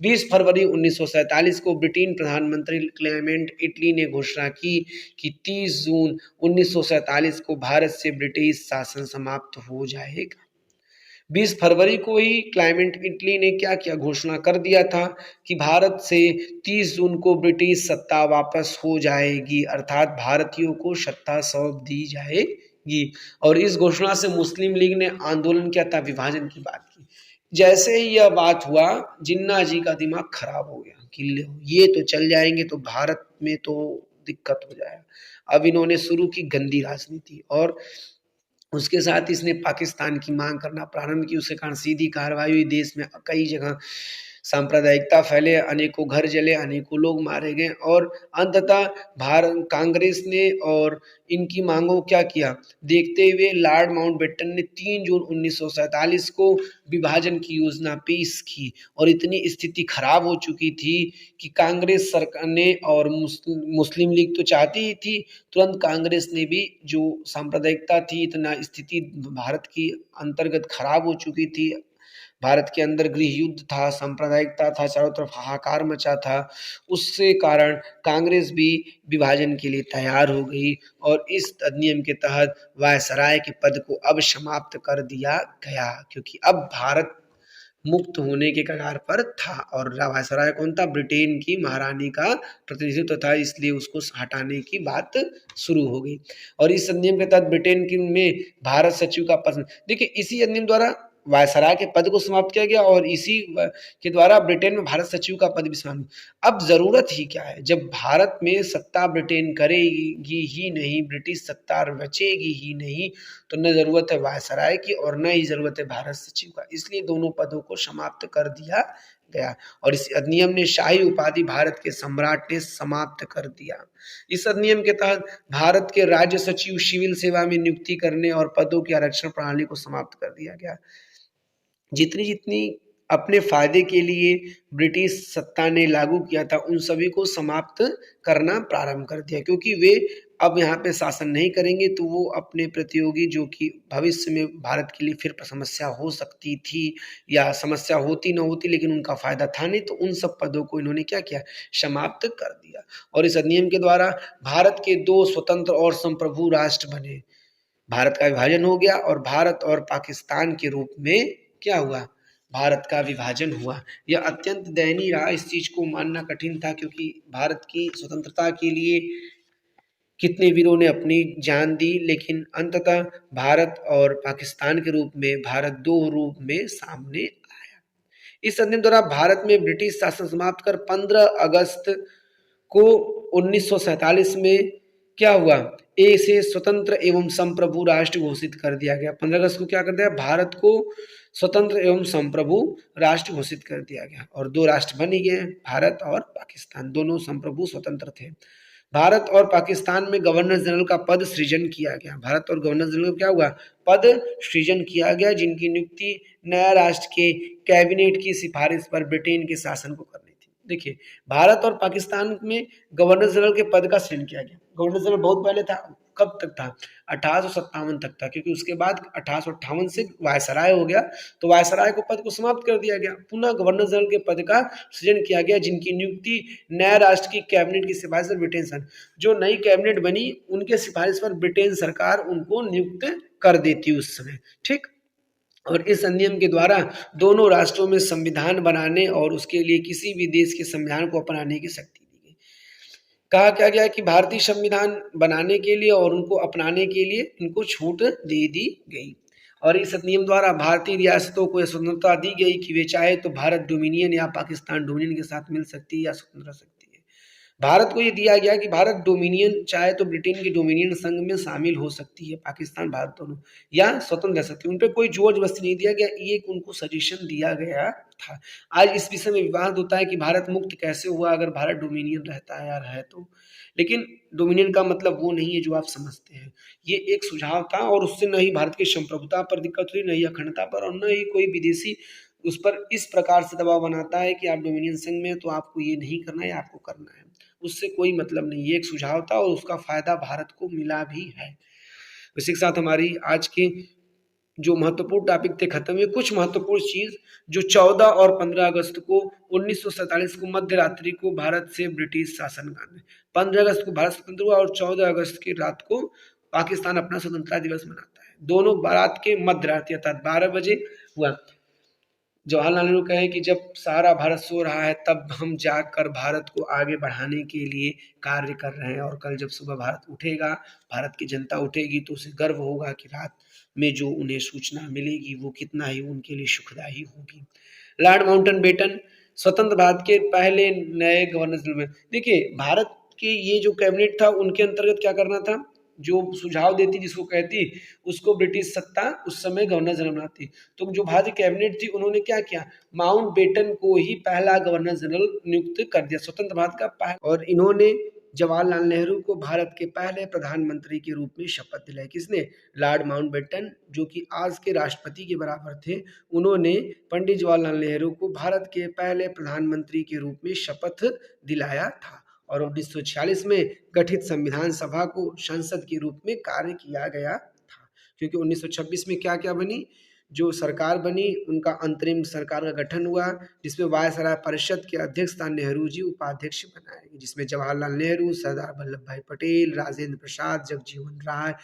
20 फरवरी 1947 को ब्रिटेन प्रधानमंत्री क्लेमेंट इटली ने घोषणा की कि 30 जून 1947 को भारत से ब्रिटिश शासन समाप्त हो जाएगा। 20 फरवरी को ही क्लाइमेट इटली ने क्या किया, घोषणा कर दिया था कि भारत से 30 जून को ब्रिटिश सत्ता वापस हो जाएगी, अर्थात भारतीयों को सत्ता सौंप दी जाएगी। और इस घोषणा से मुस्लिम लीग ने आंदोलन किया था, विभाजन की बात की। जैसे ही यह बात हुआ, जिन्ना जी का दिमाग खराब हो गया कि ये तो चल जाएंगे तो भारत में तो दिक्कत हो जाएगा। अब इन्होंने शुरू की गंदी राजनीति और उसके साथ इसने पाकिस्तान की मांग करना प्रारंभ की। उसके कारण सीधी कार्रवाई हुई, देश में कई जगह सांप्रदायिकता फैले, अनेकों घर जले, अनेकों लोग मारे गए और अंततः भारत कांग्रेस ने और इनकी मांगों को क्या किया, देखते हुए लॉर्ड माउंटबेटन ने 3 जून 1947 को विभाजन की योजना पेश की और इतनी स्थिति खराब हो चुकी थी कि कांग्रेस सरकार ने और मुस्लिम लीग तो चाहती ही थी, तुरंत कांग्रेस ने भी, जो सांप्रदायिकता थी, इतना स्थिति भारत की अंतर्गत खराब हो चुकी थी, भारत के अंदर गृह युद्ध था, सांप्रदायिकता था, चारों तरफ हाहाकार मचा था, उससे कारण कांग्रेस भी विभाजन के लिए तैयार हो गई और इस अधिनियम के तहत वायसराय के पद को अब समाप्त कर दिया गया, क्योंकि अब भारत मुक्त होने के कगार पर था और वायसराय कौन था, ब्रिटेन की महारानी का प्रतिनिधित्व था, इसलिए उसको हटाने की बात शुरू हो गई। और इस अधिनियम के तहत ब्रिटेन की में भारत सचिव का पद, देखिए इसी अधिनियम द्वारा वायसराय के पद को समाप्त किया गया और इसी के द्वारा ब्रिटेन में भारत सचिव का पद भी समाप्त। अब जरूरत ही क्या है, जब भारत में सत्ता ब्रिटेन करेगी ही नहीं, ब्रिटिश सत्ता बचेगी ही नहीं, तो न जरूरत है वायसराय की और न ही जरूरत है भारत सचिव का, इसलिए दोनों पदों को समाप्त कर दिया गया और इस अधिनियम ने शाही उपाधि भारत के सम्राट ने समाप्त कर दिया। इस अधिनियम के तहत भारत के राज्य सचिव सिविल सेवा में नियुक्ति करने और पदों की आरक्षण प्रणाली को समाप्त कर दिया गया। जितनी जितनी अपने फायदे के लिए ब्रिटिश सत्ता ने लागू किया था, उन सभी को समाप्त करना प्रारंभ कर दिया, क्योंकि वे अब यहाँ पे शासन नहीं करेंगे तो वो अपने प्रतियोगी, जो कि भविष्य में भारत के लिए फिर समस्या हो सकती थी या समस्या होती ना होती, लेकिन उनका फायदा था नहीं, तो उन सब पदों को इन्होंने क्या किया, समाप्त कर दिया। और इस अधिनियम के द्वारा भारत के 2 स्वतंत्र और संप्रभु राष्ट्र बने, भारत का विभाजन हो गया और भारत और पाकिस्तान के रूप में क्या हुआ, भारत का विभाजन हुआ। यह अत्यंत दयनीय रहा, इस चीज को मानना कठिन था, क्योंकि भारत की स्वतंत्रता के लिए कितने वीरों ने अपनी जान दी, लेकिन अंततः भारत और पाकिस्तान के रूप में भारत 2 रूप में सामने आया। इस अधिनियम द्वारा भारत में ब्रिटिश शासन समाप्त कर 15 अगस्त को 1947 में क्या हुआ, इसे स्वतंत्र एवं संप्रभु राष्ट्र घोषित कर दिया गया। 15 अगस्त को क्या कर दिया, भारत को स्वतंत्र एवं संप्रभु राष्ट्र घोषित कर दिया गया और 2 राष्ट्र बन गए, भारत और पाकिस्तान, दोनों संप्रभु स्वतंत्र थे। भारत और पाकिस्तान में गवर्नर जनरल का पद सृजन किया गया। भारत और गवर्नर जनरल क्या हुआ, पद सृजन किया गया, जिनकी नियुक्ति नया राष्ट्र के कैबिनेट की सिफारिश पर ब्रिटेन के शासन को करनी थी। देखिए, भारत और पाकिस्तान में गवर्नर जनरल के पद का सृजन किया गया। गवर्नर जनरल बहुत पहले था, कब तक था, 1857 तक था, क्योंकि उसके बाद 1858 से वायसराय हो गया, तो वायसराय को पद को समाप्त कर दिया गया। पुनः गवर्नर जनरल के पद का सृजन किया गया, जिनकी नियुक्ति नया राष्ट्र की कैबिनेट की सिफारिश पर ब्रिटेन सरकार, जो नई कैबिनेट बनी उनके सिफारिश पर ब्रिटेन सरकार उनको नियुक्त कर देती उस समय, ठीक। और इस अधिनियम के द्वारा दोनों राष्ट्रों में संविधान बनाने और उसके लिए किसी भी देश के संविधान को अपनाने की शक्ति दी गई। कहा क्या गया कि भारतीय संविधान बनाने के लिए और उनको अपनाने के लिए इनको छूट दे दी गई और इस अधिनियम द्वारा भारतीय रियासतों को यह स्वतंत्रता दी गई कि वे चाहे तो भारत डोमिनियन या पाकिस्तान डोमिनियन के साथ मिल सकती है या स्वतंत्र रह सकती है। भारत को ये दिया गया कि भारत डोमिनियन चाहे तो ब्रिटेन के डोमिनियन संघ में शामिल हो सकती है, पाकिस्तान भारत दोनों, या स्वतंत्र रह सकती है। उन पे कोई जोर जबरदस्ती नहीं दिया गया, ये एक उनको सजेशन दिया गया था। आज इस विषय में विवाद होता है कि भारत मुक्त कैसे हुआ अगर भारत डोमिनियन रहता है या रहे तो, लेकिन डोमिनियन का मतलब वो नहीं है जो आप समझते हैं। ये एक सुझाव था और उससे न ही भारत की संप्रभुता पर दिक्कत हुई, न ही अखंडता पर, और न ही कोई विदेशी उस पर इस प्रकार से दबाव बनाता है कि आप डोमिनियन संघ में तो आपको ये नहीं करना है, आपको करना है। उससे कोई मतलब नहीं, ये एक सुझाव था और उसका फायदा भारत को मिला भी है। इसी के साथ हमारी आज के जो महत्वपूर्ण टॉपिक थे खत्म हुए। कुछ महत्वपूर्ण चीज जो 14 और 15 अगस्त को 1947 को मध्य रात्रि को भारत से ब्रिटिश शासन काल, 15 अगस्त को भारत स्वतंत्र हुआ और 14 अगस्त की रात को पाकिस्तान अपना स्वतंत्रता दिवस मनाता है। दोनों रात के मध्य रात्रि अर्थात 12 बजे हुआ। जवाहरलाल नेहरू कहे कि जब सारा भारत सो रहा है तब हम जाकर भारत को आगे बढ़ाने के लिए कार्य कर रहे हैं, और कल जब सुबह भारत उठेगा, भारत की जनता उठेगी तो उसे गर्व होगा कि रात में जो उन्हें सूचना मिलेगी वो कितना ही उनके लिए सुखदायी होगी। लॉर्ड माउंटबेटन स्वतंत्र भारत के पहले नए गवर्नर जनरल में, देखिए भारत के ये जो कैबिनेट था उनके अंतर्गत क्या करना था, जो सुझाव देती जिसको कहती उसको ब्रिटिश सत्ता उस समय गवर्नर जनरल बनाती। तो जो भारतीय कैबिनेट थी उन्होंने क्या किया, माउंटबेटन को ही पहला गवर्नर जनरल नियुक्त कर दिया, स्वतंत्र भारत का पहला, और इन्होंने जवाहरलाल नेहरू को भारत के पहले प्रधानमंत्री के रूप में शपथ दिलाई। किसने, लॉर्ड माउंटबेटन, जो कि आज के राष्ट्रपति के बराबर थे। उन्होंने पंडित जवाहरलाल नेहरू को भारत के पहले प्रधानमंत्री के रूप में शपथ दिलाया था, और 1946 में गठित संविधान सभा को संसद के रूप में कार्य किया गया था। क्योंकि 1926 में क्या क्या बनी, जो सरकार बनी उनका अंतरिम सरकार का गठन हुआ, जिसमें वायसराय परिषद के अध्यक्ष था नेहरू जी, उपाध्यक्ष बनाए गए, जिसमें जवाहरलाल नेहरू, सरदार वल्लभ भाई पटेल, राजेंद्र प्रसाद, जगजीवन राय,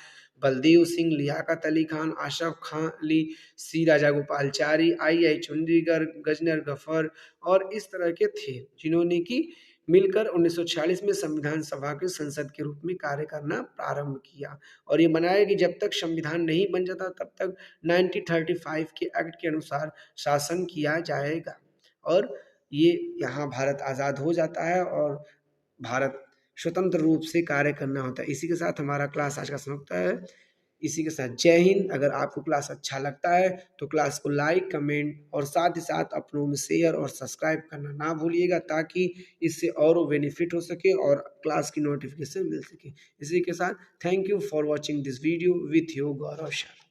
बलदेव सिंह, लियाकत अली खान, अशरफ खान अली, सी राजागोपालचारी, आई चंडीगढ़, गजनर गफर और इस तरह के थे, जिन्होंने की मिलकर 1946 में संविधान सभा के संसद के रूप में कार्य करना प्रारंभ किया। और ये बनाया कि जब तक संविधान नहीं बन जाता तब तक 1935 के एक्ट के अनुसार शासन किया जाएगा, और ये यहाँ भारत आज़ाद हो जाता है और भारत स्वतंत्र रूप से कार्य करना होता है। इसी के साथ हमारा क्लास आज का समाप्त है। इसी के साथ जय हिंद। अगर आपको क्लास अच्छा लगता है तो क्लास को लाइक, कमेंट और साथ ही साथ अपनों में शेयर और सब्सक्राइब करना ना भूलिएगा, ताकि इससे और बेनिफिट हो सके और क्लास की नोटिफिकेशन मिल सके। इसी के साथ thank you for watching this video with your Gaurav Sharma.